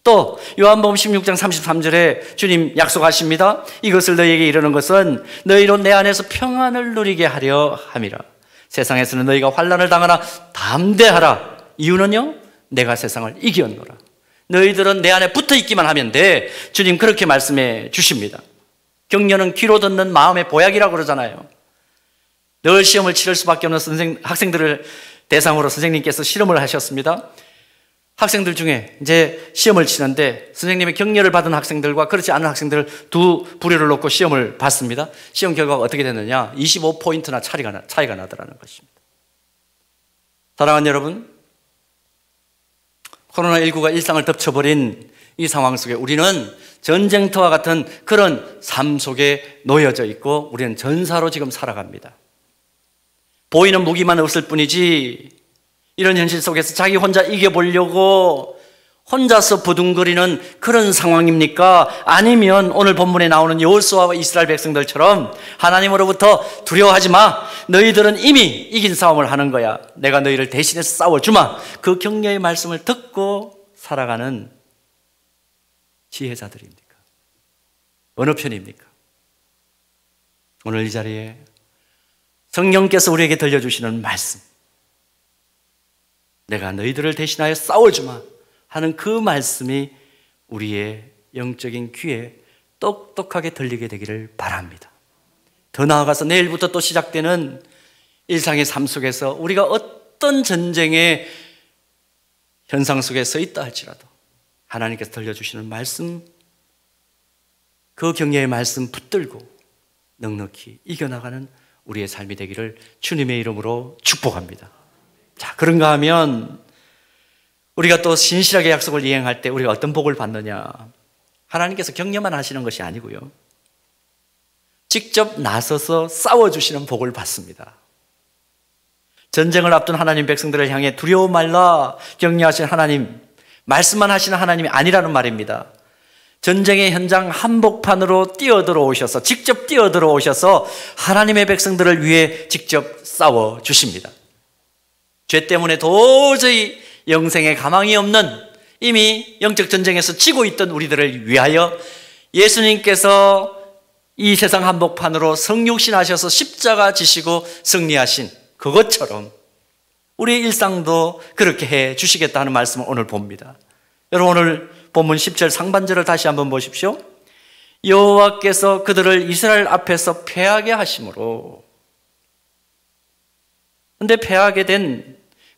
또 요한복음 16장 33절에 주님 약속하십니다. 이것을 너희에게 이르는 것은 너희로 내 안에서 평안을 누리게 하려 함이라. 세상에서는 너희가 환난을 당하나 담대하라. 이유는요, 내가 세상을 이겼노라. 너희들은 내 안에 붙어 있기만 하면 돼. 주님 그렇게 말씀해 주십니다. 격려는 귀로 듣는 마음의 보약이라고 그러잖아요. 늘 시험을 치를 수밖에 없는 학생들을 대상으로 선생님께서 실험을 하셨습니다. 학생들 중에 이제 시험을 치는데 선생님의 격려를 받은 학생들과 그렇지 않은 학생들 두 부류를 놓고 시험을 봤습니다. 시험 결과가 어떻게 됐느냐? 25포인트나 차이가 나더라는 것입니다. 사랑하는 여러분, 코로나19가 일상을 덮쳐버린 이 상황 속에 우리는 전쟁터와 같은 그런 삶 속에 놓여져 있고 우리는 전사로 지금 살아갑니다. 보이는 무기만 없을 뿐이지 이런 현실 속에서 자기 혼자 이겨보려고 혼자서 부둥거리는 그런 상황입니까? 아니면 오늘 본문에 나오는 여호수아와 이스라엘 백성들처럼 하나님으로부터 두려워하지 마. 너희들은 이미 이긴 싸움을 하는 거야. 내가 너희를 대신해서 싸워주마. 그 격려의 말씀을 듣고 살아가는 지혜자들입니까? 어느 편입니까? 오늘 이 자리에 성령께서 우리에게 들려주시는 말씀, 내가 너희들을 대신하여 싸워주마 하는 그 말씀이 우리의 영적인 귀에 똑똑하게 들리게 되기를 바랍니다. 더 나아가서 내일부터 또 시작되는 일상의 삶 속에서 우리가 어떤 전쟁의 현상 속에 서 있다 할지라도 하나님께서 들려주시는 말씀, 그 격려의 말씀 붙들고 넉넉히 이겨나가는 우리의 삶이 되기를 주님의 이름으로 축복합니다. 자, 그런가 하면 우리가 또 신실하게 약속을 이행할 때 우리가 어떤 복을 받느냐? 하나님께서 격려만 하시는 것이 아니고요, 직접 나서서 싸워주시는 복을 받습니다. 전쟁을 앞둔 하나님 백성들을 향해 두려워 말라 격려하신 하나님, 말씀만 하시는 하나님이 아니라는 말입니다. 전쟁의 현장 한복판으로 뛰어들어오셔서, 직접 뛰어들어오셔서 하나님의 백성들을 위해 직접 싸워주십니다. 죄 때문에 도저히 영생에 가망이 없는, 이미 영적 전쟁에서 지고 있던 우리들을 위하여 예수님께서 이 세상 한복판으로 성육신하셔서 십자가 지시고 승리하신 그것처럼 우리의 일상도 그렇게 해 주시겠다 하는 말씀을 오늘 봅니다. 여러분, 오늘 본문 10절 상반절을 다시 한번 보십시오. 여호와께서 그들을 이스라엘 앞에서 패하게 하심으로. 그런데 패하게 된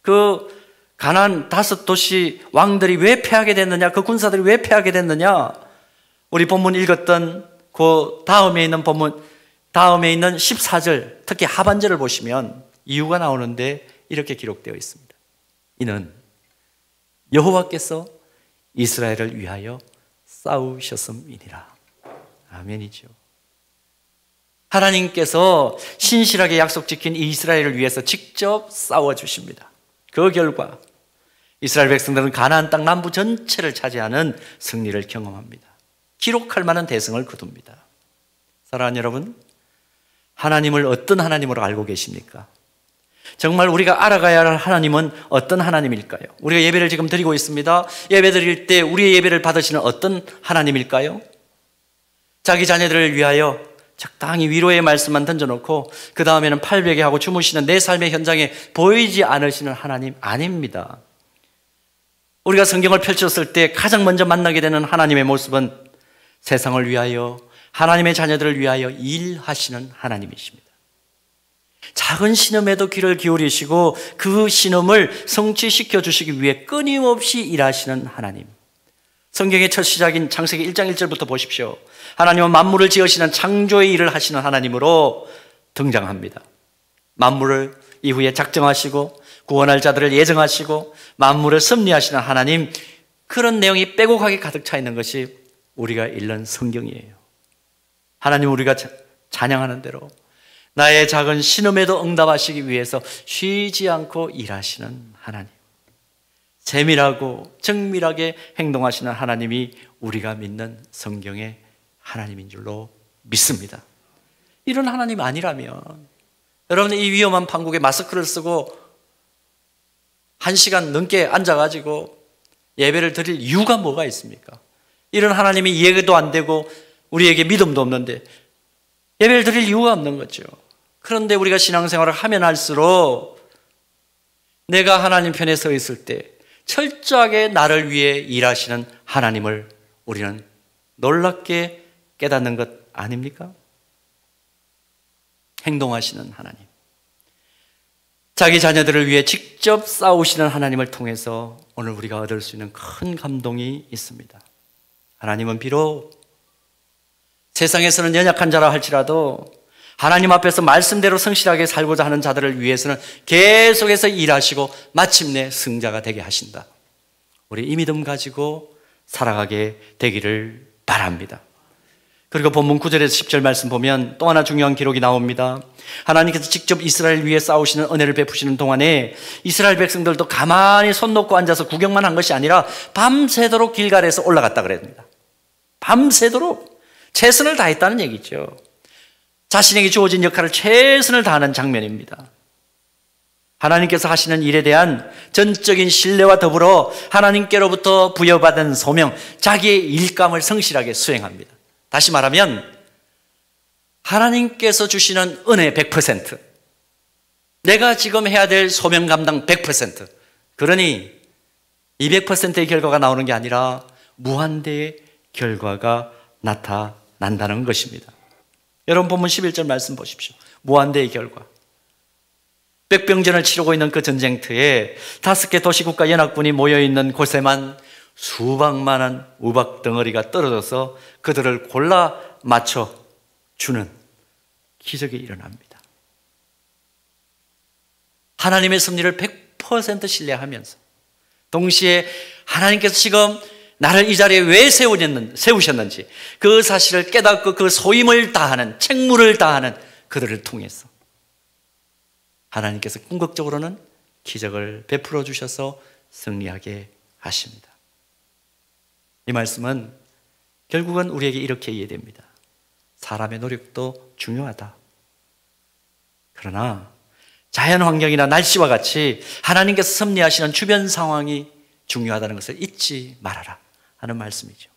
그 가나안 5도시 왕들이 왜 패하게 됐느냐, 그 군사들이 왜 패하게 됐느냐, 우리 본문 읽었던 그 다음에 있는 본문, 다음에 있는 14절, 특히 하반절을 보시면 이유가 나오는데 이렇게 기록되어 있습니다. 이는 여호와께서 이스라엘을 위하여 싸우셨음이니라. 아멘이죠. 하나님께서 신실하게 약속 지킨 이 이스라엘을 위해서 직접 싸워주십니다. 그 결과 이스라엘 백성들은 가나안 땅 남부 전체를 차지하는 승리를 경험합니다. 기록할 만한 대승을 거둡니다. 사랑하는 여러분, 하나님을 어떤 하나님으로 알고 계십니까? 정말 우리가 알아가야 할 하나님은 어떤 하나님일까요? 우리가 예배를 지금 드리고 있습니다. 예배 드릴 때 우리의 예배를 받으시는 어떤 하나님일까요? 자기 자녀들을 위하여 적당히 위로의 말씀만 던져놓고 그 다음에는 팔베개 하고 주무시는 내 삶의 현장에 보이지 않으시는 하나님 아닙니다. 우리가 성경을 펼쳤을 때 가장 먼저 만나게 되는 하나님의 모습은 세상을 위하여, 하나님의 자녀들을 위하여 일하시는 하나님이십니다. 작은 신음에도 귀를 기울이시고 그 신음을 성취시켜 주시기 위해 끊임없이 일하시는 하나님. 성경의 첫 시작인 창세기 1장 1절부터 보십시오. 하나님은 만물을 지으시는 창조의 일을 하시는 하나님으로 등장합니다. 만물을 이후에 작정하시고 구원할 자들을 예정하시고 만물을 섭리하시는 하나님, 그런 내용이 빼곡하게 가득 차 있는 것이 우리가 읽는 성경이에요. 하나님, 우리가 찬양하는 대로 나의 작은 신음에도 응답하시기 위해서 쉬지 않고 일하시는 하나님. 세밀하고 정밀하게 행동하시는 하나님이 우리가 믿는 성경의 하나님인 줄로 믿습니다. 이런 하나님 아니라면 여러분 이 위험한 판국에 마스크를 쓰고 1시간 넘게 앉아가지고 예배를 드릴 이유가 뭐가 있습니까? 이런 하나님이 이해도 안 되고 우리에게 믿음도 없는데 예배를 드릴 이유가 없는 거죠. 그런데 우리가 신앙생활을 하면 할수록 내가 하나님 편에 서 있을 때 철저하게 나를 위해 일하시는 하나님을 우리는 놀랍게 깨닫는 것 아닙니까? 행동하시는 하나님, 자기 자녀들을 위해 직접 싸우시는 하나님을 통해서 오늘 우리가 얻을 수 있는 큰 감동이 있습니다. 하나님은 비록 세상에서는 연약한 자라 할지라도 하나님 앞에서 말씀대로 성실하게 살고자 하는 자들을 위해서는 계속해서 일하시고 마침내 승자가 되게 하신다. 우리 이 믿음 가지고 살아가게 되기를 바랍니다. 그리고 본문 9절에서 10절 말씀 보면 또 하나 중요한 기록이 나옵니다. 하나님께서 직접 이스라엘을 위해 싸우시는 은혜를 베푸시는 동안에 이스라엘 백성들도 가만히 손 놓고 앉아서 구경만 한 것이 아니라 밤새도록 길갈에서 올라갔다 그랬습니다. 밤새도록 최선을 다했다는 얘기죠. 자신에게 주어진 역할을 최선을 다하는 장면입니다. 하나님께서 하시는 일에 대한 전적인 신뢰와 더불어 하나님께로부터 부여받은 소명, 자기의 일감을 성실하게 수행합니다. 다시 말하면 하나님께서 주시는 은혜 100%, 내가 지금 해야 될 소명 감당 100%, 그러니 200%의 결과가 나오는 게 아니라 무한대의 결과가 나타난다는 것입니다. 여러분 본문 11절 말씀 보십시오. 무한대의 결과. 빽병전을 치르고 있는 그 전쟁터에 5개 도시국가 연합군이 모여있는 곳에만 수박만한 우박 덩어리가 떨어져서 그들을 골라 맞춰주는 기적이 일어납니다. 하나님의 섭리를 100% 신뢰하면서 동시에 하나님께서 지금 나를 이 자리에 왜 세우셨는지 그 사실을 깨닫고 그 소임을 다하는, 책무를 다하는 그들을 통해서 하나님께서 궁극적으로는 기적을 베풀어 주셔서 승리하게 하십니다. 이 말씀은 결국은 우리에게 이렇게 이해됩니다. 사람의 노력도 중요하다. 그러나 자연 환경이나 날씨와 같이 하나님께서 섭리하시는 주변 상황이 중요하다는 것을 잊지 말아라 하는 말씀이죠.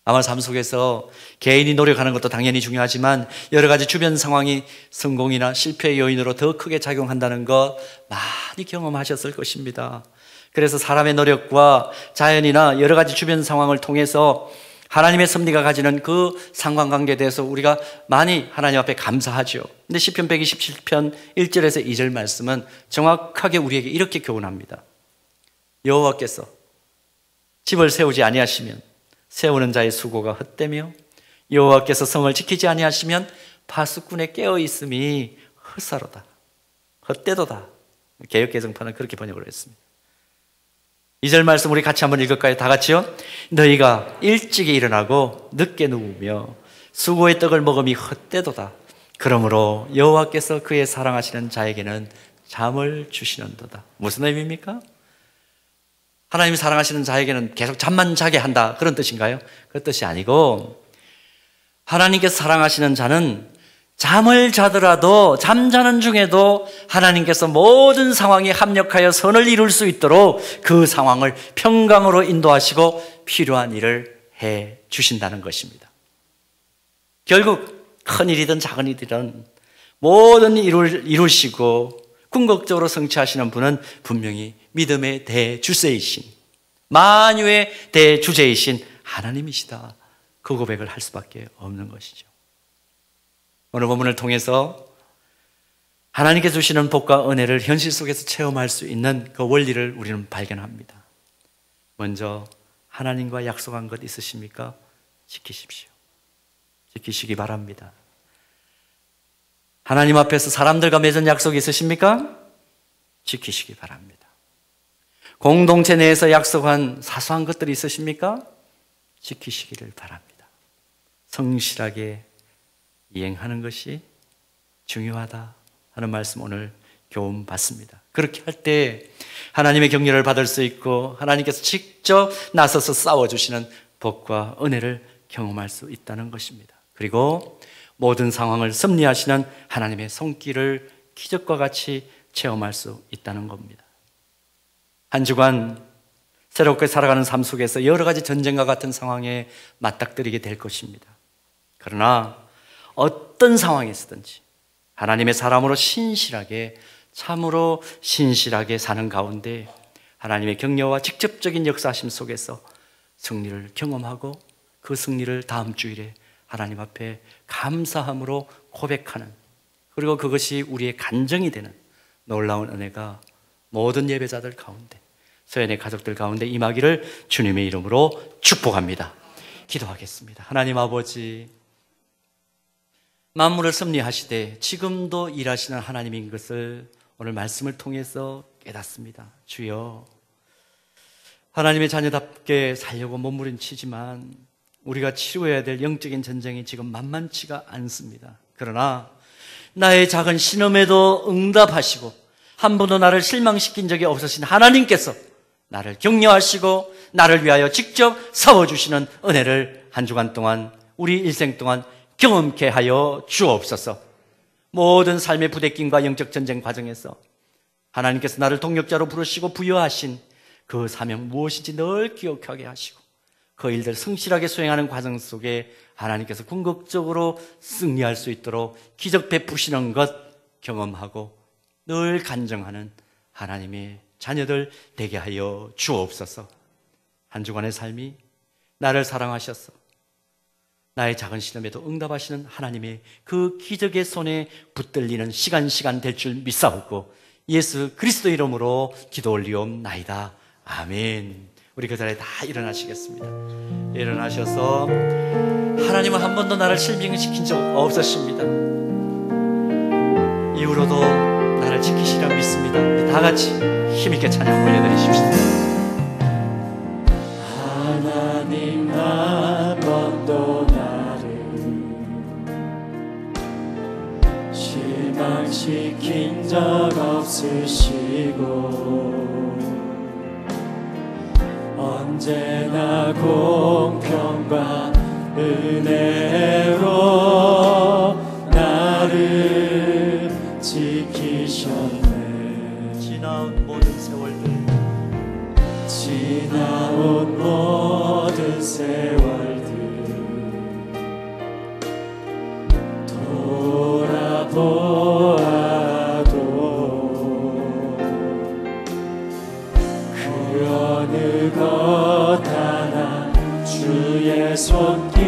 아마 삶 속에서 개인이 노력하는 것도 당연히 중요하지만 여러 가지 주변 상황이 성공이나 실패의 요인으로 더 크게 작용한다는 것 많이 경험하셨을 것입니다. 그래서 사람의 노력과 자연이나 여러 가지 주변 상황을 통해서 하나님의 섭리가 가지는 그 상관관계에 대해서 우리가 많이 하나님 앞에 감사하죠. 근데 시편 127편 1절에서 2절 말씀은 정확하게 우리에게 이렇게 교훈합니다. 여호와께서 집을 세우지 아니하시면 세우는 자의 수고가 헛되며 여호와께서 성을 지키지 아니하시면 파수꾼의 깨어 있음이 헛사로다, 헛되도다. 개역개정판은 그렇게 번역을 했습니다. 2절 말씀 우리 같이 한번 읽을까요? 다 같이요. 너희가 일찍이 일어나고 늦게 누우며 수고의 떡을 먹음이 헛되도다. 그러므로 여호와께서 그의 사랑하시는 자에게는 잠을 주시는도다. 무슨 의미입니까? 하나님이 사랑하시는 자에게는 계속 잠만 자게 한다, 그런 뜻인가요? 그 뜻이 아니고 하나님께서 사랑하시는 자는 잠을 자더라도 잠자는 중에도 하나님께서 모든 상황에 합력하여 선을 이룰 수 있도록 그 상황을 평강으로 인도하시고 필요한 일을 해 주신다는 것입니다. 결국 큰 일이든 작은 일이든 모든 일을 이루시고 궁극적으로 성취하시는 분은 분명히 믿음의 대주세이신, 만유의 대주제이신 하나님이시다. 그 고백을 할 수밖에 없는 것이죠. 오늘 본문을 통해서 하나님께 주시는 복과 은혜를 현실 속에서 체험할 수 있는 그 원리를 우리는 발견합니다. 먼저 하나님과 약속한 것 있으십니까? 지키십시오. 지키시기 바랍니다. 하나님 앞에서 사람들과 맺은 약속이 있으십니까? 지키시기 바랍니다. 공동체 내에서 약속한 사소한 것들이 있으십니까? 지키시기를 바랍니다. 성실하게 이행하는 것이 중요하다 하는 말씀 오늘 교훈 받습니다. 그렇게 할 때 하나님의 격려를 받을 수 있고 하나님께서 직접 나서서 싸워주시는 복과 은혜를 경험할 수 있다는 것입니다. 그리고 모든 상황을 섭리하시는 하나님의 손길을 기적과 같이 체험할 수 있다는 겁니다. 한 주간 새롭게 살아가는 삶 속에서 여러 가지 전쟁과 같은 상황에 맞닥뜨리게 될 것입니다. 그러나 어떤 상황에서든지 하나님의 사람으로 신실하게, 참으로 신실하게 사는 가운데 하나님의 격려와 직접적인 역사하심 속에서 승리를 경험하고 그 승리를 다음 주일에 하나님 앞에 감사함으로 고백하는, 그리고 그것이 우리의 간증이 되는 놀라운 은혜가 모든 예배자들 가운데, 서연의 가족들 가운데 임하기를 주님의 이름으로 축복합니다. 기도하겠습니다. 하나님 아버지, 만물을 섭리하시되 지금도 일하시는 하나님인 것을 오늘 말씀을 통해서 깨닫습니다. 주여, 하나님의 자녀답게 살려고 몸부림치지만 우리가 치료해야 될 영적인 전쟁이 지금 만만치가 않습니다. 그러나 나의 작은 신음에도 응답하시고 한 번도 나를 실망시킨 적이 없으신 하나님께서 나를 격려하시고 나를 위하여 직접 싸워주시는 은혜를 한 주간 동안, 우리 일생 동안 경험케 하여 주옵소서. 모든 삶의 부대낌과 영적 전쟁 과정에서 하나님께서 나를 동력자로 부르시고 부여하신 그 사명 무엇인지 늘 기억하게 하시고 그 일들 성실하게 수행하는 과정 속에 하나님께서 궁극적으로 승리할 수 있도록 기적 베푸시는 것 경험하고 늘 간증하는 하나님의 자녀들 되게 하여 주옵소서. 한 주간의 삶이 나를 사랑하셔서 나의 작은 신음에도 응답하시는 하나님의 그 기적의 손에 붙들리는 시간 될 줄 믿사옵고 예수 그리스도 이름으로 기도 올리옵나이다. 아멘. 우리 그 자리에 다 일어나시겠습니다. 일어나셔서, 하나님은 한 번도 나를 실망시킨 적 없으십니다. 이후로도 나를 지키시라 믿습니다. 우리 다 같이 힘있게 찬양 올려드리십시오. 하나님 한 번도 나를 실망시킨 적 없으시고 언제나 공평과 은혜로 나를 지키셨네. 지나온 모든 세월들, 지나온 모든 세월들 돌아보아도 그 어느 것 하나 주의 손길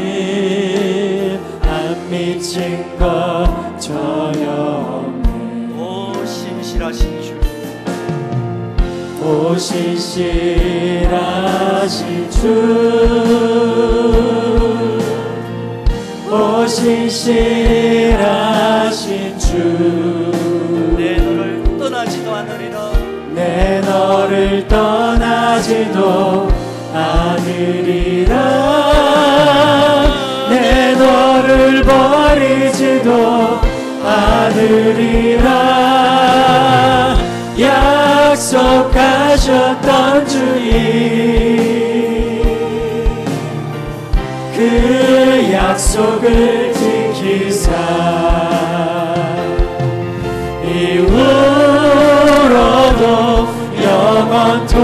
안 미친 것 전혀 없네. 오 신실하신 주, 오 신실하신 주, 오 신실하신 주, 내 너를 떠나지도 않으리라. 내 너를 떠나지도 않으리라. 내 너를 버리지도 않으리라. 약속하셨던 주님, 그 약속을 지키사 이후로도 영원토록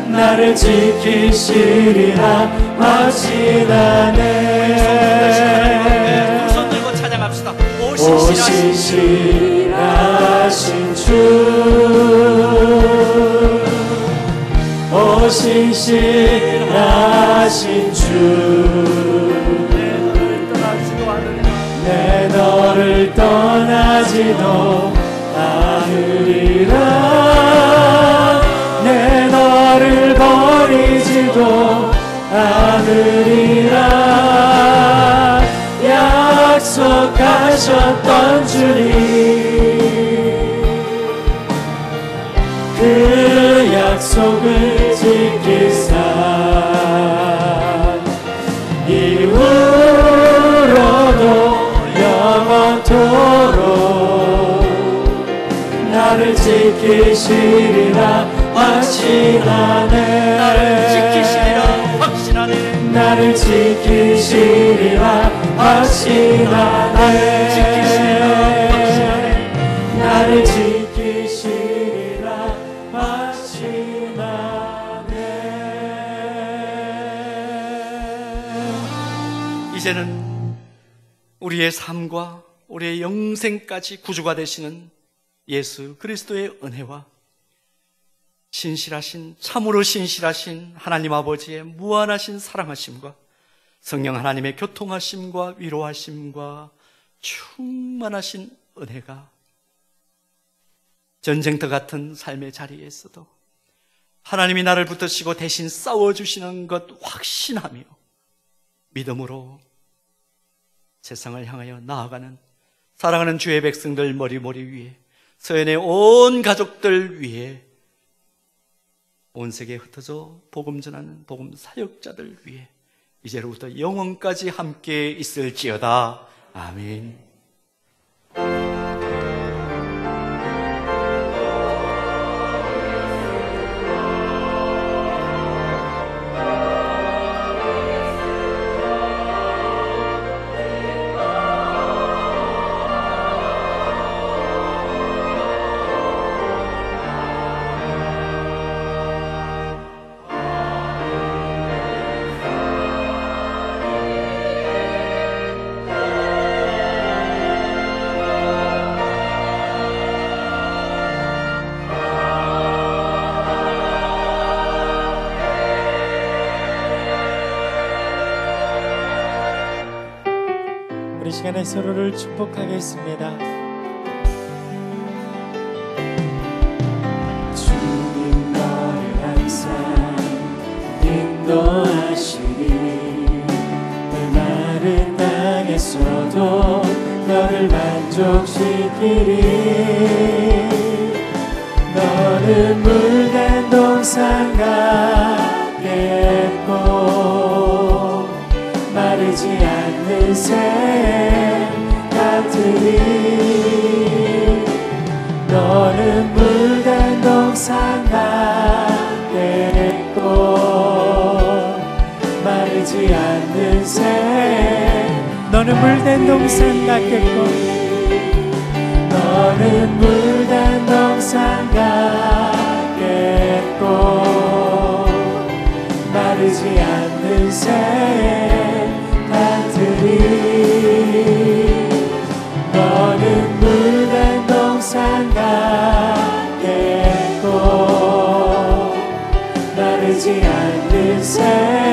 나를 지키시리라 확신하네. 두 손 들고 찬양합시다. 오 오 신실하신 신실하신 주, 오 신실하신 주, 내 너를 떠나지도 않으리라. 내 너를 버리지도 않으리라. 약속하셨던 주님, 그 약속을 지키사 이후로도 영원토록 지키시리라 확신하네. 나를 지키시리라 확신하네. 나를 지키시리라 확신하네. 이제는 우리의 삶과 우리의 영생까지 구주가 되시는 예수 그리스도의 은혜와 신실하신, 참으로 신실하신 하나님 아버지의 무한하신 사랑하심과 성령 하나님의 교통하심과 위로하심과 충만하신 은혜가 전쟁터 같은 삶의 자리에서도 하나님이 나를 붙드시고 대신 싸워주시는 것 확신하며 믿음으로 세상을 향하여 나아가는 사랑하는 주의 백성들 머리머리 위에, 서연의 온 가족들 위에, 온 세계에 흩어져 복음 전하는 복음 사역자들 위해 이제로부터 영원까지 함께 있을지어다. 아멘. 우리 시간에 서로를 축복하겠습니다. 주님 너를 항상 인도하시니 메마른 땅에서도 너를 만족시키리. 너는 물된 동산 같겠고 마르지 않는 샘 같으리. 너는 물된 동산 같겠고 마르지 않는 샘. 너는 물된 동산 같겠고, 너는 물된 동산 같겠고 마르지 않는 샘 같으리. 너는 물된 동산 같겠고 마르지 않는 샘